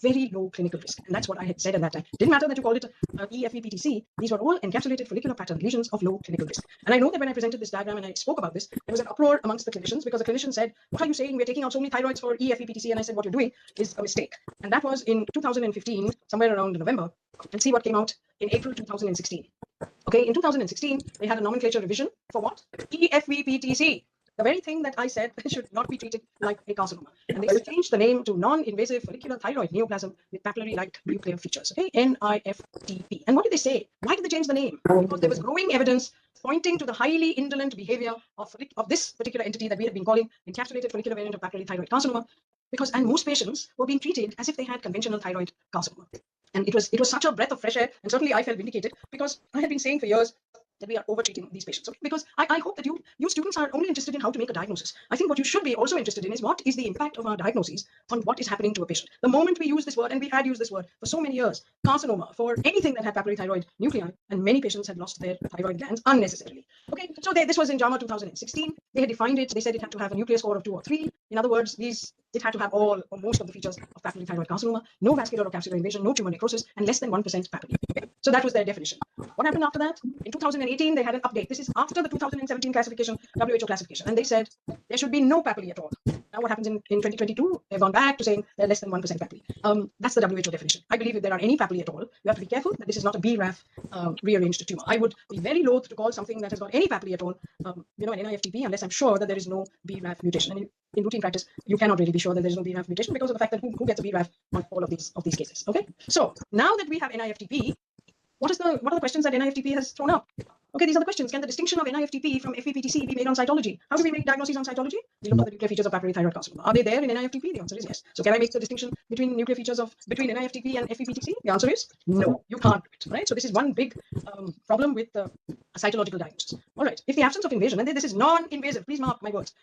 very low clinical risk, and that's what I had said at that time. Didn't matter that you called it EFVPTC; these were all encapsulated follicular pattern lesions of low clinical risk. And I know that when I presented this diagram and I spoke about this, there was an uproar amongst the clinicians, because the clinicians said, "What are you saying? We're taking out so many thyroids for EFVPTC." And I said, "What you're doing is a mistake." And that was in 2015, somewhere around November. And see what came out in April 2016. Okay, in 2016, they had a nomenclature revision for what? EFVPTC. The very thing that I said should not be treated like a carcinoma. And they changed the name to non-invasive follicular thyroid neoplasm with papillary-like nuclear features. Okay, NIFTP. And what did they say? Why did they change the name? Because there was growing evidence pointing to the highly indolent behavior of this particular entity that we had been calling encapsulated follicular variant of papillary thyroid carcinoma. And most patients were being treated as if they had conventional thyroid carcinoma. And it was such a breath of fresh air, and certainly I felt vindicated, because I had been saying for years that we are over-treating these patients. Okay? Because I hope that you students are only interested in how to make a diagnosis. I think what you should be also interested in is what is the impact of our diagnoses on what is happening to a patient. The moment we use this word, and we had used this word for so many years, carcinoma, for anything that had papillary thyroid nuclei, and many patients had lost their thyroid glands unnecessarily. Okay, so this was in JAMA 2016. They had defined it. They said it had to have a nuclear score of 2 or 3. In other words, it had to have all or most of the features of papillary thyroid carcinoma, no vascular or capsular invasion, no tumor necrosis, and less than 1% papillary. Okay? So that was their definition. What happened after that? In 2018, they had an update. This is after the 2017 classification, WHO classification, and they said there should be no papillary at all. Now what happens in 2022? They've gone back to saying they're less than 1% papillary. That's the WHO definition. I believe if there are any papillary at all, you have to be careful that this is not a BRAF rearranged tumor. I would be very loath to call something that has got any papillary at all, an NIFTP, unless I'm sure that there is no BRAF mutation. And in routine practice, you cannot really be sure that there is no BRAF mutation, because of the fact that who gets a BRAF on all of these cases. Okay, so now that we have NIFTP, what are the questions that NIFTP has thrown up? Okay, these are the questions. Can the distinction of NIFTP from FVPTC be made on cytology? How do we make diagnoses on cytology? We look for the nuclear features of papillary thyroid carcinoma. Are they there in NIFTP? The answer is yes. So can I make the distinction between nuclear features between NIFTP and FVPTC? The answer is no. You can't do it, right? So this is one big problem with cytological diagnosis. All right. If the absence of invasion, and this is non-invasive, please mark my words.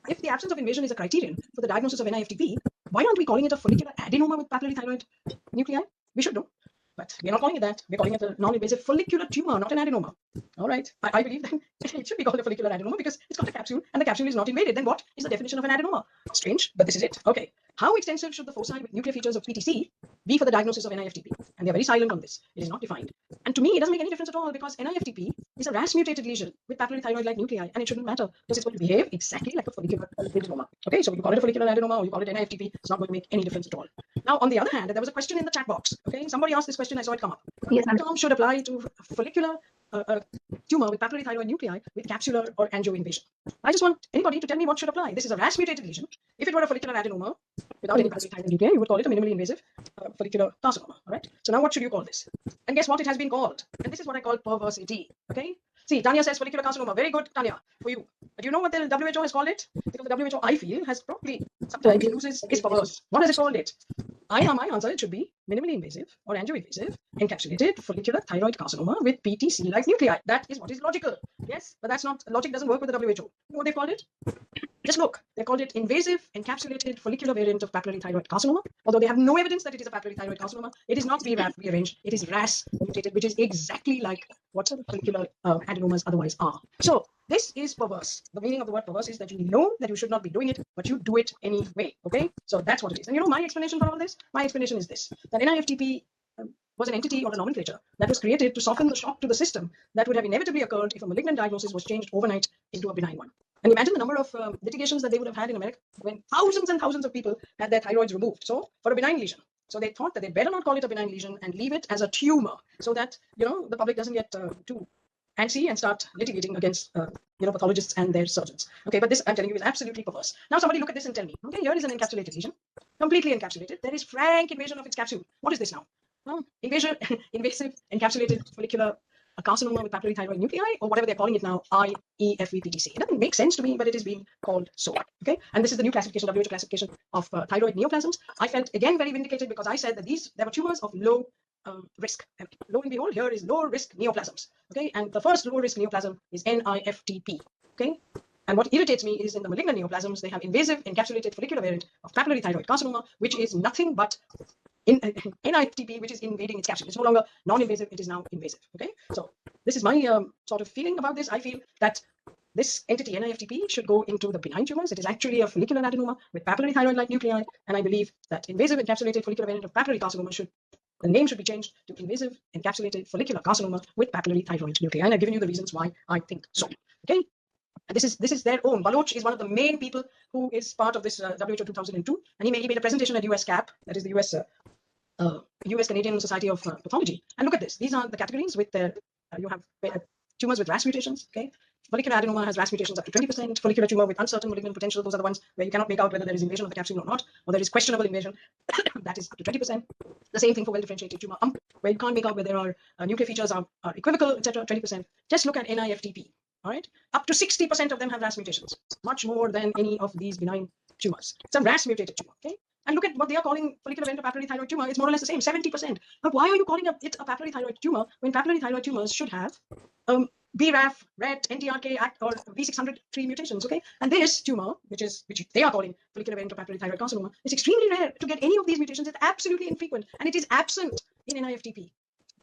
If the absence of invasion is a criterion for the diagnosis of NIFTP, why aren't we calling it a follicular adenoma with papillary thyroid nuclei? We should do. But we're not calling it that. We're calling it a non-invasive follicular tumor, not an adenoma. All right. I believe that it should be called a follicular adenoma because it's got a capsule and the capsule is not invaded. Then what is the definition of an adenoma? Strange, but this is it. Okay. How extensive should the foci with nuclear features of PTC be for the diagnosis of NIFTP? And they're very silent on this. It is not defined. And to me, it doesn't make any difference at all because NIFTP is a RAS mutated lesion with papillary thyroid-like nuclei, and it shouldn't matter because it's going to behave exactly like a follicular adenoma. Okay, so you call it a follicular adenoma or you call it NIFTP, it's not going to make any difference at all. Now, on the other hand, there was a question in the chat box. Okay, somebody asked this question, I saw it come up. Yes, ma'am. Term should apply to follicular tumor with papillary thyroid nuclei with capsular or angio invasion. I just want anybody to tell me what should apply. This is a RAS mutated lesion. If it were a follicular adenoma without any papillary thyroid nuclei, you would call it a minimally invasive follicular carcinoma. All right. So now what should you call this? And guess what it has been called? And this is what I call perversity. Okay. See, Tanya says follicular carcinoma. Very good, Tanya, for you. But you know what the WHO has called it? Because the WHO, I feel, has probably sometimes uses is perverse. What has it called it? My answer, it should be minimally invasive or angio-invasive encapsulated follicular thyroid carcinoma with PTC-like nuclei. That is what is logical. Yes, but that's not, logic doesn't work with the WHO. You know what they called it? Just look, they called it invasive encapsulated follicular variant of papillary thyroid carcinoma. Although they have no evidence that it is a papillary thyroid carcinoma, it is not BRAF rearranged, it is RAS mutated, which is exactly like what follicular adenomas otherwise are. So this is perverse. The meaning of the word perverse is that you know that you should not be doing it, but you do it anyway. Okay, so that's what it is. And you know my explanation for all this? My explanation is this: that NIFTP was an entity or a nomenclature that was created to soften the shock to the system that would have inevitably occurred if a malignant diagnosis was changed overnight into a benign one. And imagine the number of litigations that they would have had in America when thousands and thousands of people had their thyroids removed. So for a benign lesion. So they thought that they better not call it a benign lesion and leave it as a tumor so that, you know, the public doesn't get too antsy and start litigating against, pathologists and their surgeons. Okay, but this, I'm telling you, is absolutely perverse. Now somebody look at this and tell me, okay, here is an encapsulated lesion, completely encapsulated. There is frank invasion of its capsule. What is this now? Invasive encapsulated follicular carcinoma with papillary thyroid nuclei, or whatever they're calling it now, IEFVPTC. It doesn't make sense to me, but it is being called so. Okay, and this is the new classification, WHO classification of thyroid neoplasms. I felt again very vindicated because I said that there were tumors of low risk. And lo and behold, here is low risk neoplasms. Okay, and the first low risk neoplasm is NIFTP. Okay. And what irritates me is in the malignant neoplasms, they have invasive encapsulated follicular variant of papillary thyroid carcinoma, which is nothing but NIFTP, which is invading its capsule. It's no longer non-invasive, it is now invasive. Okay, so this is my sort of feeling about this. I feel that this entity, NIFTP, should go into the benign tumors. It is actually a follicular adenoma with papillary thyroid-like nuclei, and I believe that invasive encapsulated follicular variant of papillary carcinoma the name should be changed to invasive encapsulated follicular carcinoma with papillary thyroid nuclei. And I've given you the reasons why I think so. Okay. And this is their own. Baloch is one of the main people who is part of this WHO 2002, and he made a presentation at USCAP, that is the US Canadian Society of Pathology. And look at this. These are the categories with their, you have tumors with RAS mutations. Okay, follicular adenoma has RAS mutations up to 20%. Follicular tumor with uncertain malignant potential, those are the ones where you cannot make out whether there is invasion of the capsule or not, or there is questionable invasion. That is up to 20%. The same thing for well-differentiated tumor, where you can't make out whether there are nuclear features are equivocal, etc. 20%. Just look at NIFTP. All right, up to 60% of them have RAS mutations, much more than any of these benign tumors. It's a RAS mutated tumor. Okay, and look at what they are calling follicular variant of papillary thyroid tumor. It's more or less the same, 70%. But why are you calling it a papillary thyroid tumor when papillary thyroid tumors should have BRAF, RET, NTRK, or V603 mutations? Okay, and this tumor, which they are calling follicular variant of papillary thyroid carcinoma, is extremely rare to get any of these mutations. It's absolutely infrequent, and it is absent in NIFTP.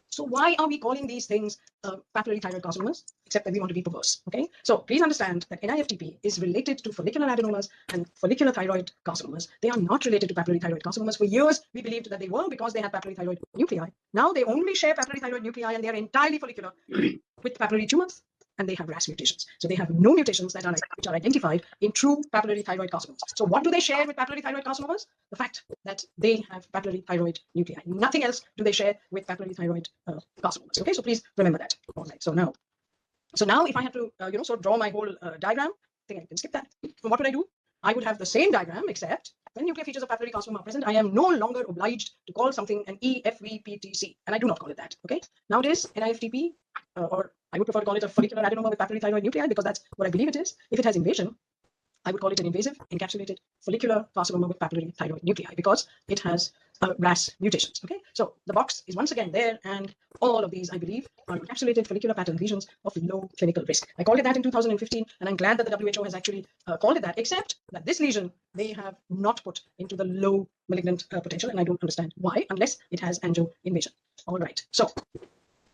So why are we calling these things papillary thyroid carcinomas, except that we want to be perverse? Okay, so please understand that NIFTP is related to follicular adenomas and follicular thyroid carcinomas. They are not related to papillary thyroid carcinomas. For years, we believed that they were because they had papillary thyroid nuclei. Now they only share papillary thyroid nuclei, and they are entirely follicular with papillary tumors, and they have RAS mutations. So they have no mutations that which are identified in true papillary thyroid carcinomas. So what do they share with papillary thyroid carcinomas? The fact that they have papillary thyroid nuclei. Nothing else do they share with papillary thyroid carcinomas. Okay, so please remember that. All right. So now if I had to sort of draw my whole diagram, I think I can skip that. So what would I do? I would have the same diagram, except when nuclear features of papillary carcinoma are present, I am no longer obliged to call something an EFVPTC, and I do not call it that. Okay, nowadays NIFTP, or I would prefer to call it a follicular adenoma with papillary thyroid nuclei, because that's what I believe it is. If it has invasion, I would call it an invasive encapsulated follicular carcinoma with papillary thyroid nuclei, because it has RAS mutations. Okay, so the box is once again there, and all of these, I believe, are encapsulated follicular pattern lesions of low clinical risk. I called it that in 2015, and I'm glad that the WHO has actually called it that, except that this lesion they have not put into the low malignant potential, and I don't understand why, unless it has angio invasion. All right, so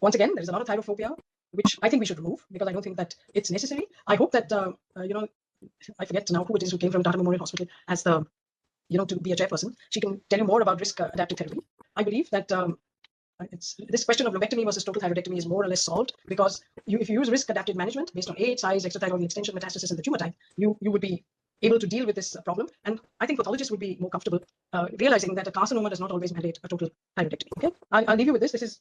once again, there's a lot of thyrophobia, which I think we should remove, because I don't think that it's necessary. I hope that I forget now who it is who came from Tata Memorial Hospital as the to be a chairperson. She can tell you more about risk adapted therapy. I believe that this question of lobectomy versus total thyroidectomy is more or less solved, because if you use risk adapted management based on age, size, extrathyroidal extension, metastasis, and the tumor type, you would be able to deal with this problem. And I think pathologists would be more comfortable realizing that a carcinoma does not always mandate a total thyroidectomy. Okay, I'll leave you with this. This is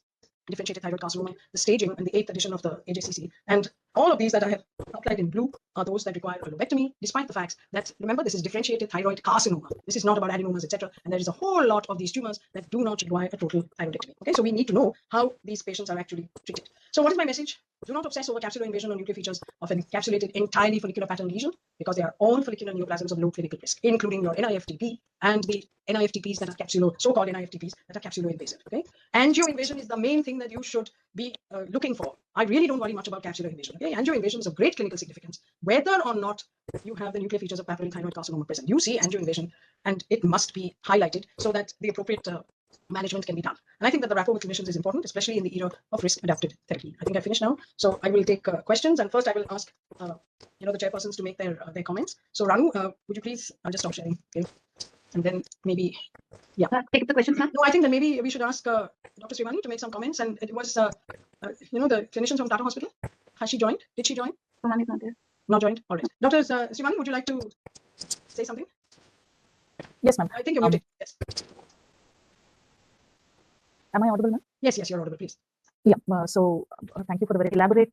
differentiated thyroid carcinoma, the staging, and the 8th edition of the AJCC. And all of these that I have outlined in blue are those that require a lobectomy, despite the fact that, remember, this is differentiated thyroid carcinoma. This is not about adenomas, etc. And there is a whole lot of these tumors that do not require a total thyroidectomy. Okay, so we need to know how these patients are actually treated. So what is my message? Do not obsess over capsular invasion or nuclear features of an encapsulated entirely follicular pattern lesion, because they are all follicular neoplasms of low clinical risk, including your NIFTP and the NIFTPs that are so-called NIFTPs that are capsulo-invasive. Okay, angio-invasion is the main thing that you should be looking for. I really don't worry much about capsular invasion. Okay, angio-invasion is of great clinical significance, whether or not you have the nuclear features of papillary thyroid carcinoma present. You see angio-invasion, and it must be highlighted so that the appropriate management can be done. And I think that the rapport with clinicians is important, especially in the era of risk-adapted therapy. I think I finished now, so I will take questions. And first, I will ask the chairpersons to make their comments. So Ranu, would you please? I'll just stop sharing. Okay, and then maybe, yeah. Take up the questions, ma'am. No, I think that maybe we should ask Dr. Srivani to make some comments. And it was, the clinician from Tata Hospital. Has she joined? Did she join? Ma'am is not there. Not joined. All right, Dr. Srivani, would you like to say something? Yes, ma'am. I think you're muted. Yes. Am I audible, ma'am? Yes, you're audible, please. Yeah. Thank you for the very elaborate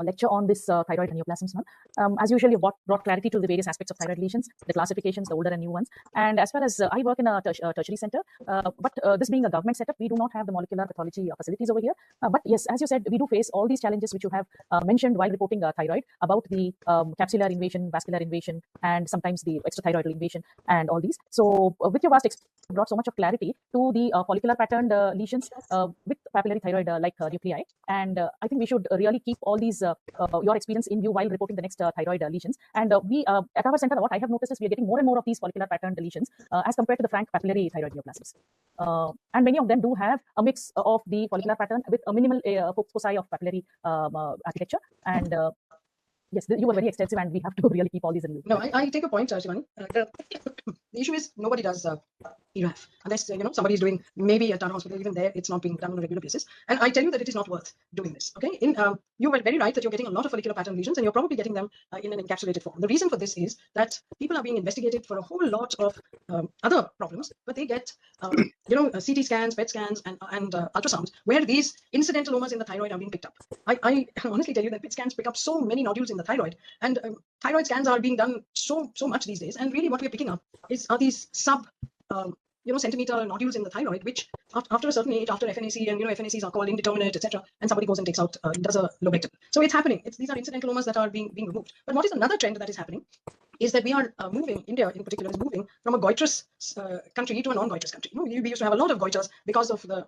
lecture on this thyroid neoplasms, ma'am. As usual, you brought clarity to the various aspects of thyroid lesions, the classifications, the older and new ones. And as far as I work in a tertiary center, but this being a government setup, we do not have the molecular pathology facilities over here. But yes, as you said, we do face all these challenges which you have mentioned while reporting thyroid, about the capsular invasion, vascular invasion, and sometimes the extrathyroidal invasion, and all these. So with your vast experience, you brought so much of clarity to the follicular patterned lesions with papillary thyroid like nuclei. And I think we should really keep all these your experience in view while reporting the next thyroid lesions. And we at our center, what I have noticed is we are getting more and more of these follicular patterned lesions as compared to the frank papillary thyroid neoplasms. And many of them do have a mix of the follicular pattern with a minimal foci of papillary architecture. And yes, you were very extensive, and we have to really keep all these in view. No, I take a point, Shivani. The issue is nobody does ERAF unless somebody is doing, maybe at Tata Hospital. Even there, it's not being done on a regular basis. And I tell you that it is not worth doing this. Okay, you were very right that you're getting a lot of follicular pattern lesions, and you're probably getting them in an encapsulated form. The reason for this is that people are being investigated for a whole lot of other problems, but they get CT scans, PET scans, and ultrasounds where these incidental in the thyroid are being picked up. I honestly tell you that PET scans pick up so many nodules in the thyroid, and thyroid scans are being done so much these days. And really, what we're picking up are these centimeter nodules in the thyroid, which after a certain age, after FNAC, and FNACs are called indeterminate, etc., and somebody goes and takes out, does a lobectomy. So it's happening. These are incidentalomas that are being removed. But what is another trend that is happening is that we are moving, India in particular is moving from a goitrous country to a non-goitrous country. We used to have a lot of goiters because of the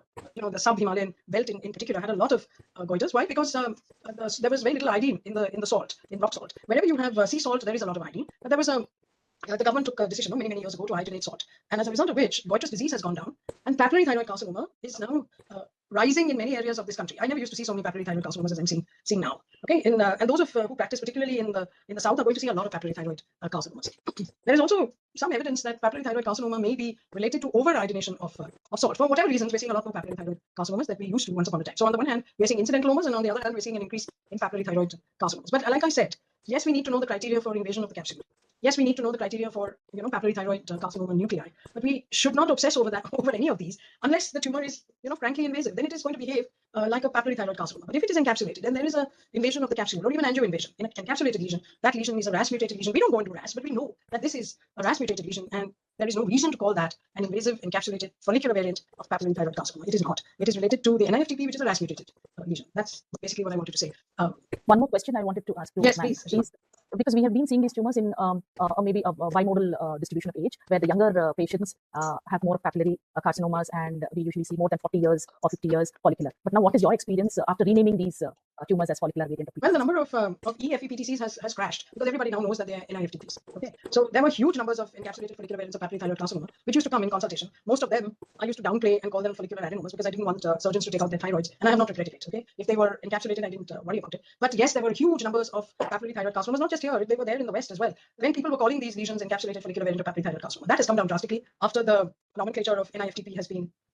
sub-Himalayan belt in particular had a lot of goiters. Why? Because there was very little iodine in the salt, in rock salt. Wherever you have sea salt, there is a lot of iodine. But there was the government took a decision many years ago to hydrogenate salt, and as a result of which, goitrous disease has gone down, and papillary thyroid carcinoma is now rising in many areas of this country. I never used to see so many papillary thyroid carcinomas as I'm seeing now. Okay, and those who practice particularly in the south are going to see a lot of papillary thyroid carcinomas. There is also some evidence that papillary thyroid carcinoma may be related to over-iodination of salt. For whatever reasons, we're seeing a lot more papillary thyroid carcinomas that we used to once upon a time. So on the one hand, we're seeing incidentalomas, and on the other hand, we're seeing an increase in papillary thyroid carcinomas. But like I said, yes, we need to know the criteria for invasion of the capsule. Yes, we need to know the criteria for papillary thyroid carcinoma nuclei, but we should not obsess over any of these unless the tumor is frankly invasive. Then it is going to behave like a papillary thyroid carcinoma. But if it is encapsulated, then there is a invasion of the capsule, or even angio-invasion in an encapsulated lesion. That lesion is a RAS mutated lesion. We don't go into RAS, but we know that this is a RAS mutated lesion, and there is no reason to call that an invasive encapsulated follicular variant of papillary thyroid carcinoma. It is not. It is related to the NIFTP, which is a RAS mutated lesion. That's basically what I wanted to say. One more question I wanted to ask you. Yes, please. Because we have been seeing these tumors in maybe a bimodal distribution of age, where the younger patients have more papillary carcinomas, and we usually see more than 40 years or 50 years follicular. But now, what is your experience after renaming these tumors as follicular variant of Well, PTC? the number of EFEPTCs has crashed because everybody now knows that they are NIFTPs. Okay, so there were huge numbers of encapsulated follicular variants of papillary thyroid carcinoma, which used to come in consultation. Most of them I used to downplay and call them follicular adenomas because I didn't want surgeons to take out their thyroids, and I have not regretted it. Okay, if they were encapsulated, I didn't worry about it. But yes, there were huge numbers of papillary thyroid carcinomas, not just here; they were there in the West as well. When people were calling these lesions encapsulated follicular variant of papillary thyroid carcinoma, that has come down drastically after the nomenclature of NIFTP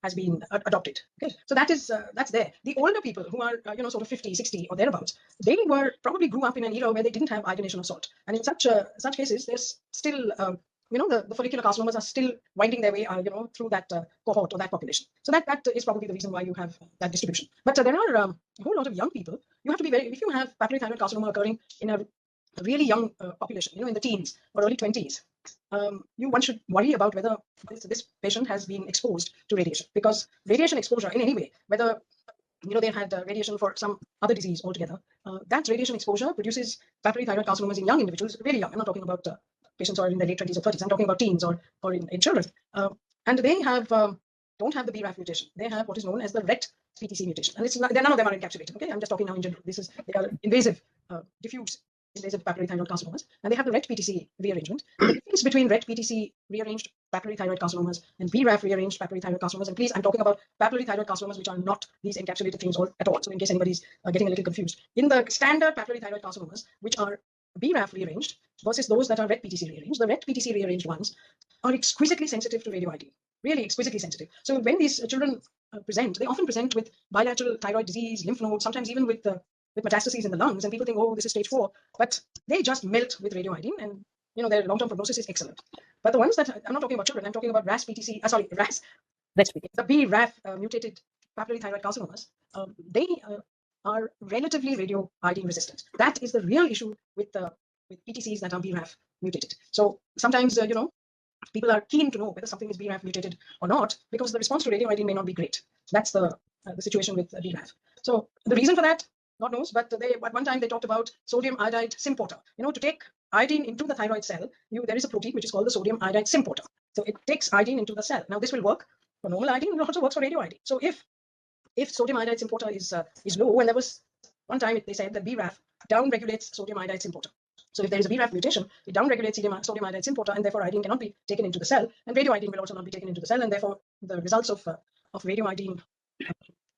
has been adopted. Okay, so that's there. The older people who are sort of 50, 60 or thereabouts, they were probably grew up in an era where they didn't have iodination of salt, and in such cases, there's still the follicular carcinomas are still winding their way through that cohort or that population. So that is probably the reason why you have that distribution. But there are a whole lot of young people. You have to be if you have papillary thyroid carcinoma occurring in a really young population, in the teens or early 20s, one should worry about whether this patient has been exposed to radiation, because radiation exposure in any way, whether they had radiation for some other disease altogether, that radiation exposure produces papillary thyroid carcinomas in young individuals, really young. I'm not talking about patients who are in their late 20s or 30s. I'm talking about teens or in children, and they have don't have the BRAF mutation. They have what is known as the RET PTC mutation, and none of them are encapsulated. Okay, I'm just talking now in general. They are invasive, diffuse invasive papillary thyroid carcinomas, and they have the RET PTC rearrangement. The difference between RET PTC rearranged papillary thyroid carcinomas and BRAF rearranged papillary thyroid carcinomas, and please, I'm talking about papillary thyroid carcinomas which are not these encapsulated things at all. So in case anybody's getting a little confused, in the standard papillary thyroid carcinomas, which are BRAF rearranged versus those that are RET PTC rearranged, the RET PTC rearranged ones are exquisitely sensitive to radioiodine, really exquisitely sensitive. So when these children present, they often present with bilateral thyroid disease, lymph nodes, sometimes even with metastases in the lungs, and people think, oh, this is stage 4, but they just melt with radioiodine, and their long-term prognosis is excellent. But the ones that I'm not talking about children, I'm talking about RAS PTC, the BRAF mutated papillary thyroid carcinomas, they are relatively radioiodine resistant. That is the real issue with PTCs that are BRAF mutated. So sometimes people are keen to know whether something is BRAF mutated or not, because the response to radioiodine may not be great. That's the situation with BRAF. So the reason for that, God knows, but at one time they talked about sodium iodide symporter. To take iodine into the thyroid cell, there is a protein which is called the sodium iodide symporter. So it takes iodine into the cell. Now this will work for normal iodine, it also works for radioiodine. So if sodium iodide symporter is low, and there was one time they said that BRAF downregulates sodium iodide symporter. So if there is a BRAF mutation, it downregulates sodium iodide symporter, and therefore iodine cannot be taken into the cell, and radioiodine will also not be taken into the cell, and therefore the results of radioiodine,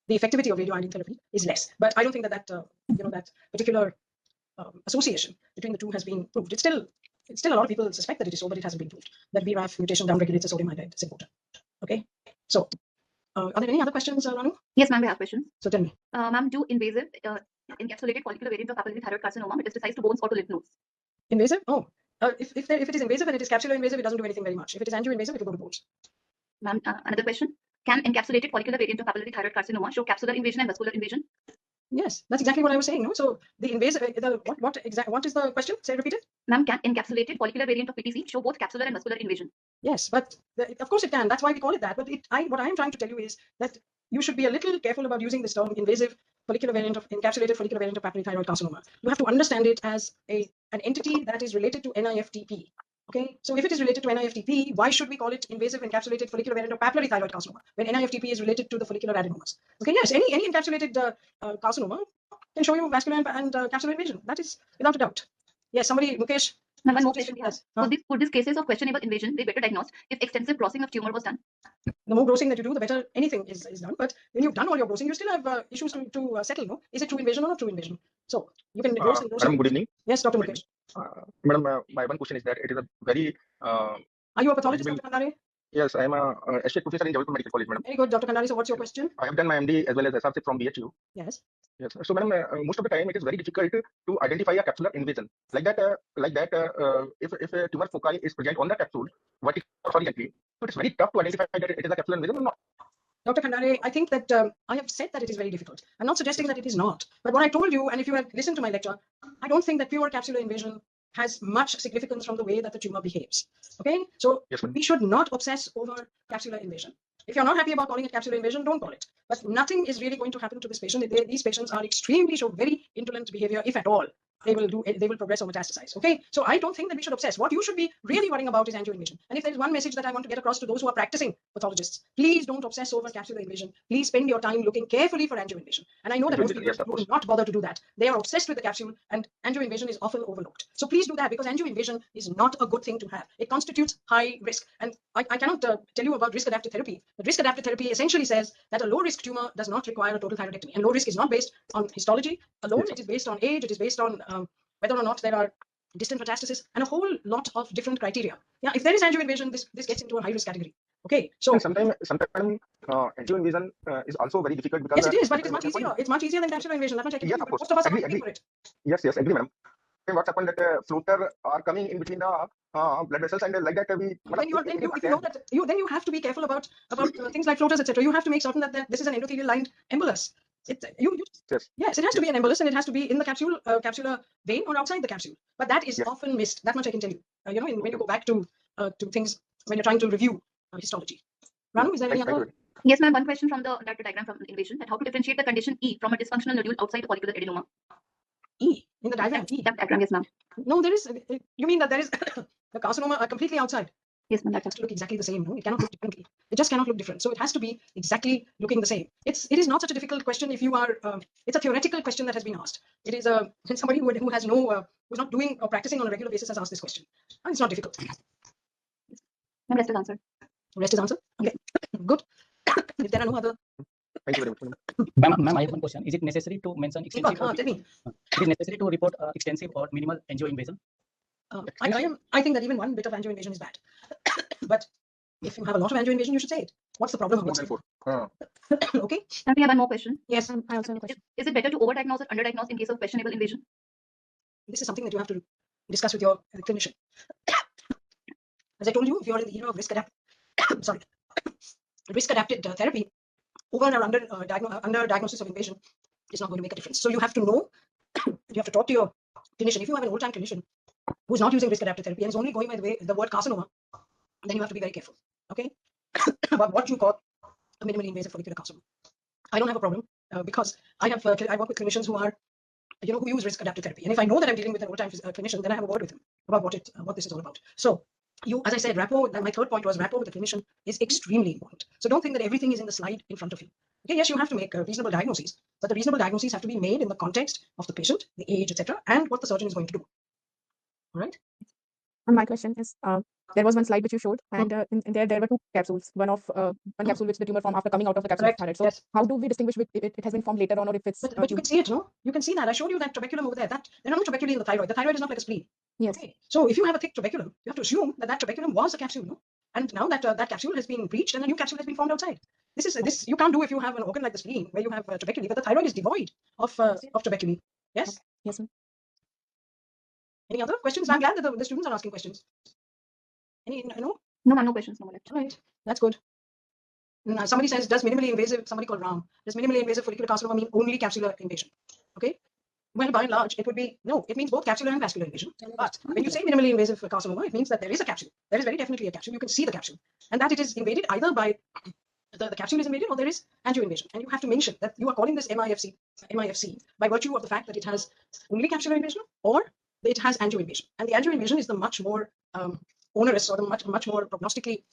the effectivity of radioiodine therapy is less. But I don't think that particular association between the two has been proved. It's still a lot of people suspect that it is so, but it hasn't been proved that BRAF mutation downregulates the sodium iodide symporter. Okay, so are there any other questions, Ranu? Yes, ma'am, we have questions. So tell me. Ma'am, do invasive encapsulated follicular variant of papillary thyroid carcinoma metastasize to bones or to lymph nodes? Invasive? Oh, if it is invasive and it is capsular invasive, it doesn't do anything very much. If it is angio-invasive, it will go to bones. Ma'am, another question. Can encapsulated follicular variant of papillary thyroid carcinoma show capsular invasion and vascular invasion? Yes, that's exactly what I was saying. No, so the invasive, what is the question? Say, repeat it. Ma'am, can encapsulated follicular variant of PTC show both capsular and vascular invasion? Yes, but of course it can. That's why we call it that. But what I am trying to tell you is that you should be a little careful about using this term invasive follicular variant of encapsulated follicular variant of papillary thyroid carcinoma. You have to understand it as an entity that is related to NIFTP. Okay, so if it is related to NIFTP, why should we call it invasive encapsulated follicular variant of papillary thyroid carcinoma when NIFTP is related to the follicular adenomas? Okay, yes, any encapsulated carcinoma can show you vascular and capsular invasion. That is without a doubt. Yes, somebody, Mukesh. Ma'am, one more question. Yes. Could these cases of questionable invasion be better diagnosed if extensive grossing of tumor was done? The more grossing that you do, the better anything is done. But when you've done all your grossing, you still have issues to settle. No, is it true invasion or not true invasion? So you can gross and gross. Madam, good evening. Yes, Dr. Mukesh. Madam, my one question is that it is a very. Are you a pathologist, Dr. Kandare? Yes, I am a associate professor in Jabalpur Medical College, madam. Very good, Dr. Kandare. So what's your question? I have done my MD as well as SRC from BHU. Yes. Yes. So, madam, most of the time it is very difficult to identify a capsular invasion. Like that, if a tumor foci is present on the capsule, horizontally, so it's very tough to identify that it is a capsular invasion or not. Dr. Kandare, I think that I have said that it is very difficult. I'm not suggesting that it is not. But what I told you, and if you have listened to my lecture, I don't think that pure capsular invasion has much significance from the way that the tumor behaves. Okay, so yes, we should not obsess over capsular invasion. If you're not happy about calling it capsular invasion, don't call it. But nothing is really going to happen to this patient. These patients are show very indolent behavior, if at all. they will progress or metastasize. Okay, so I don't think that we should obsess. What you should be really worrying about is angioinvasion. And if there is one message that I want to get across to those who are practicing pathologists, please don't obsess over capsular invasion. Please spend your time looking carefully for angioinvasion. And I know that most people Yes, of will course. not bother to do that. They are obsessed with the capsule, and angioinvasion is often overlooked. So please do that, because angioinvasion is not a good thing to have. It constitutes high risk. And I cannot tell you about risk adaptive therapy. But risk adaptive therapy essentially says that a low risk tumor does not require a total thyroidectomy. And low risk is not based on histology alone. Yes. It is based on age. It is based on whether or not there are distant metastasis and a whole lot of different criteria. Yeah, if there is angioinvasion, this gets into a high risk category. Okay, so And sometimes angioinvasion is also very difficult because yes, it is, but it is much easier. It's much easier than capsular invasion. That much I can Yes, tell you, of but course. most of us are Agree, not paying for it. Yes, agree, madam. And what's happened that floater are coming in between the blood vessels, and like that we. Then you know that then you have to be careful about things like floaters, etc. You have to make certain that this is an endothelial lined embolus. Yes, it has to be an embolus, and it has to be in the capsular vein or outside the capsule. But that is often missed. That much I can tell you. When you go back to things when you're trying to review histology. Ranu, is there any other? Yes, ma'am. One question from the diagram from Invasion, that how to differentiate the condition E from a dysfunctional nodule outside the follicular adenoma. E in the diagram. E. That diagram, yes, ma'am. No, there is. You mean that there is the carcinoma are completely outside? Yes, ma'am. It has to look exactly the same. No, it cannot look differently. It just cannot look different. So it has to be exactly looking the same. It is not such a difficult question if you are. It's a theoretical question that has been asked. It is somebody who has no who's not doing or practicing on a regular basis has asked this question. And it's not difficult. Ma'am, rest is answered. Rest is answered. Okay, good. If there are no other. Thank you very much. Ma'am, I have one question. Is it necessary to mention extensive? Tell me. It is necessary to report extensive or minimal angioinvasion? I think that even one bit of angioinvasion is bad. But if you have a lot of angioinvasion, you should say it. What's the problem? More than 4. Okay. And we have one more question. Yes. I also have a question. Is it better to overdiagnose or underdiagnose in case of questionable invasion? This is something that you have to discuss with your clinician. As I told you, if you are in the era of risk adapted therapy, over or under diagnosis of invasion is not going to make a difference. So you have to know, you have to talk to your clinician. If you have an old-time clinician who's not using risk adapted therapy and is only going by the word carcinoma, then you have to be very careful, okay, about what you call a minimally invasive follicular carcinoma. I don't have a problem because I work with clinicians who are, who use risk adapted therapy. And if I know that I'm dealing with an old-time clinician, then I have a word with him about what this is all about. So as I said, rapport, my third point was rapport with the clinician is extremely important. So don't think that everything is in the slide in front of you. Okay, yes, you have to make reasonable diagnoses, but the reasonable diagnoses have to be made in the context of the patient, the age, etc., and what the surgeon is going to do. All right. And my question is, there was one slide which you showed, and in there were two capsules. One capsule which the tumor formed after coming out of the capsule. Correct. Thyroid. So Yes. how do we distinguish if it has been formed later on, or if it's? But you can see it, no? You can see that. I showed you that trabeculum over there. That there are no trabeculae in the thyroid. The thyroid is not like a spleen. Yes. Okay. So if you have a thick trabeculum, you have to assume that trabeculum was a capsule, no? And now that that capsule has been breached and a new capsule has been formed outside. This you can't do if you have an organ like the spleen where you have trabeculae, but the thyroid is devoid of trabeculae. Yes. Yes, ma'am. Any other questions? I'm glad that the students are asking questions. Any no? No, ma'am, no questions. No more left. All right. That's good. Now, somebody says, does minimally invasive, somebody called Ram, does minimally invasive follicular carcinoma mean only capsular invasion? Okay. Well, by and large, it would be, no, it means both capsular and vascular invasion. But when you say minimally invasive carcinoma, it means that there is a capsule. There is very definitely a capsule. You can see the capsule. And that it is invaded either by, the capsule is invaded or there is angioinvasion. And you have to mention that you are calling this MIFC by virtue of the fact that it has only capsular invasion or it has angioinvasion. And the angioinvasion is the much more onerous or the much more prognostically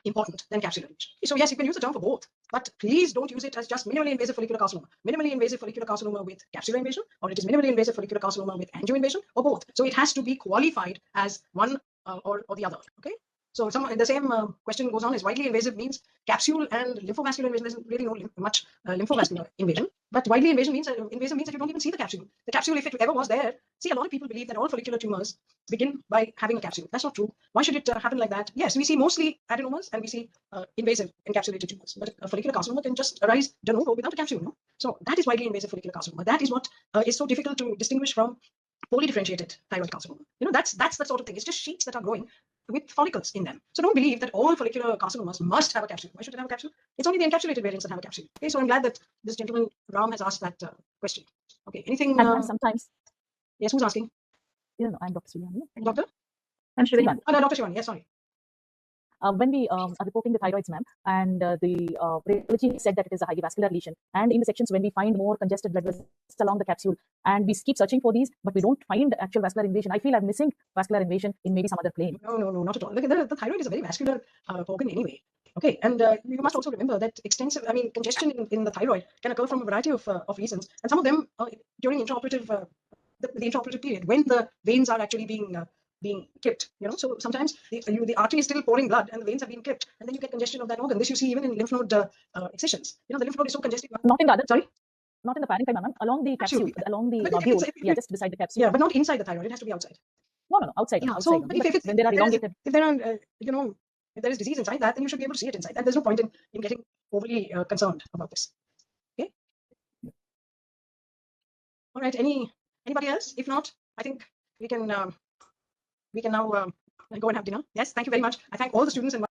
important than capsular invasion. So yes, you can use the term for both, but please don't use it as just minimally invasive follicular carcinoma. Minimally invasive follicular carcinoma with capsular invasion, or it is minimally invasive follicular carcinoma with angioinvasion, or both. So it has to be qualified as one or the other. Okay. So the same question goes on: is widely invasive means capsule and lymphovascular invasion? There's really no much lymphovascular invasion, but widely invasive means that you don't even see the capsule. The capsule, if it ever was there, see, a lot of people believe that all follicular tumors begin by having a capsule. That's not true. Why should it happen like that? Yes, we see mostly adenomas and we see invasive encapsulated tumors, but a follicular carcinoma can just arise de novo without a capsule. No? So that is widely invasive follicular carcinoma. That is what is so difficult to distinguish from poorly differentiated thyroid carcinoma. That's the sort of thing. It's just sheets that are growing with follicles in them. So don't believe that all follicular carcinomas must have a capsule. Why should it have a capsule? It's only the encapsulated variants that have a capsule. Okay, so I'm glad that this gentleman Ram has asked that question. Okay, anything? And sometimes, Yes, who's asking? I'm Dr. Suliani. Doctor? I'm sure. Oh, no, Dr. Shivani. Yes, sorry. when we are reporting the thyroids, ma'am, and the radiology said that it is a highly vascular lesion. And in the sections when we find more congested blood vessels along the capsule, and we keep searching for these, but we don't find actual vascular invasion, I feel I'm missing vascular invasion in maybe some other plane. No, not at all. Look, the thyroid is a very vascular organ anyway. Okay, and you must also remember that congestion in the thyroid can occur from a variety of reasons, and some of them during intraoperative the intraoperative period when the veins are actually being clipped. So sometimes the artery is still pouring blood and the veins have been clipped, and then you get congestion of that organ. This you see even in lymph node excisions. The lymph node is so congested. Not in the other. Sorry. Not in the parenchyma, ma'am. Along the capsule, Absolutely. along the But nodule, it's- just beside the capsule. Yeah, but not inside the thyroid. It has to be outside. No, outside. Yeah. outside So no. but if, But it's, when there are if there is- elongated, if there are if there is disease inside that, then you should be able to see it inside. And there's no point in getting overly concerned about this. Okay. All right. Anybody else? If not, I think we can now go and have dinner. Yes. Thank you very much. I thank all the students and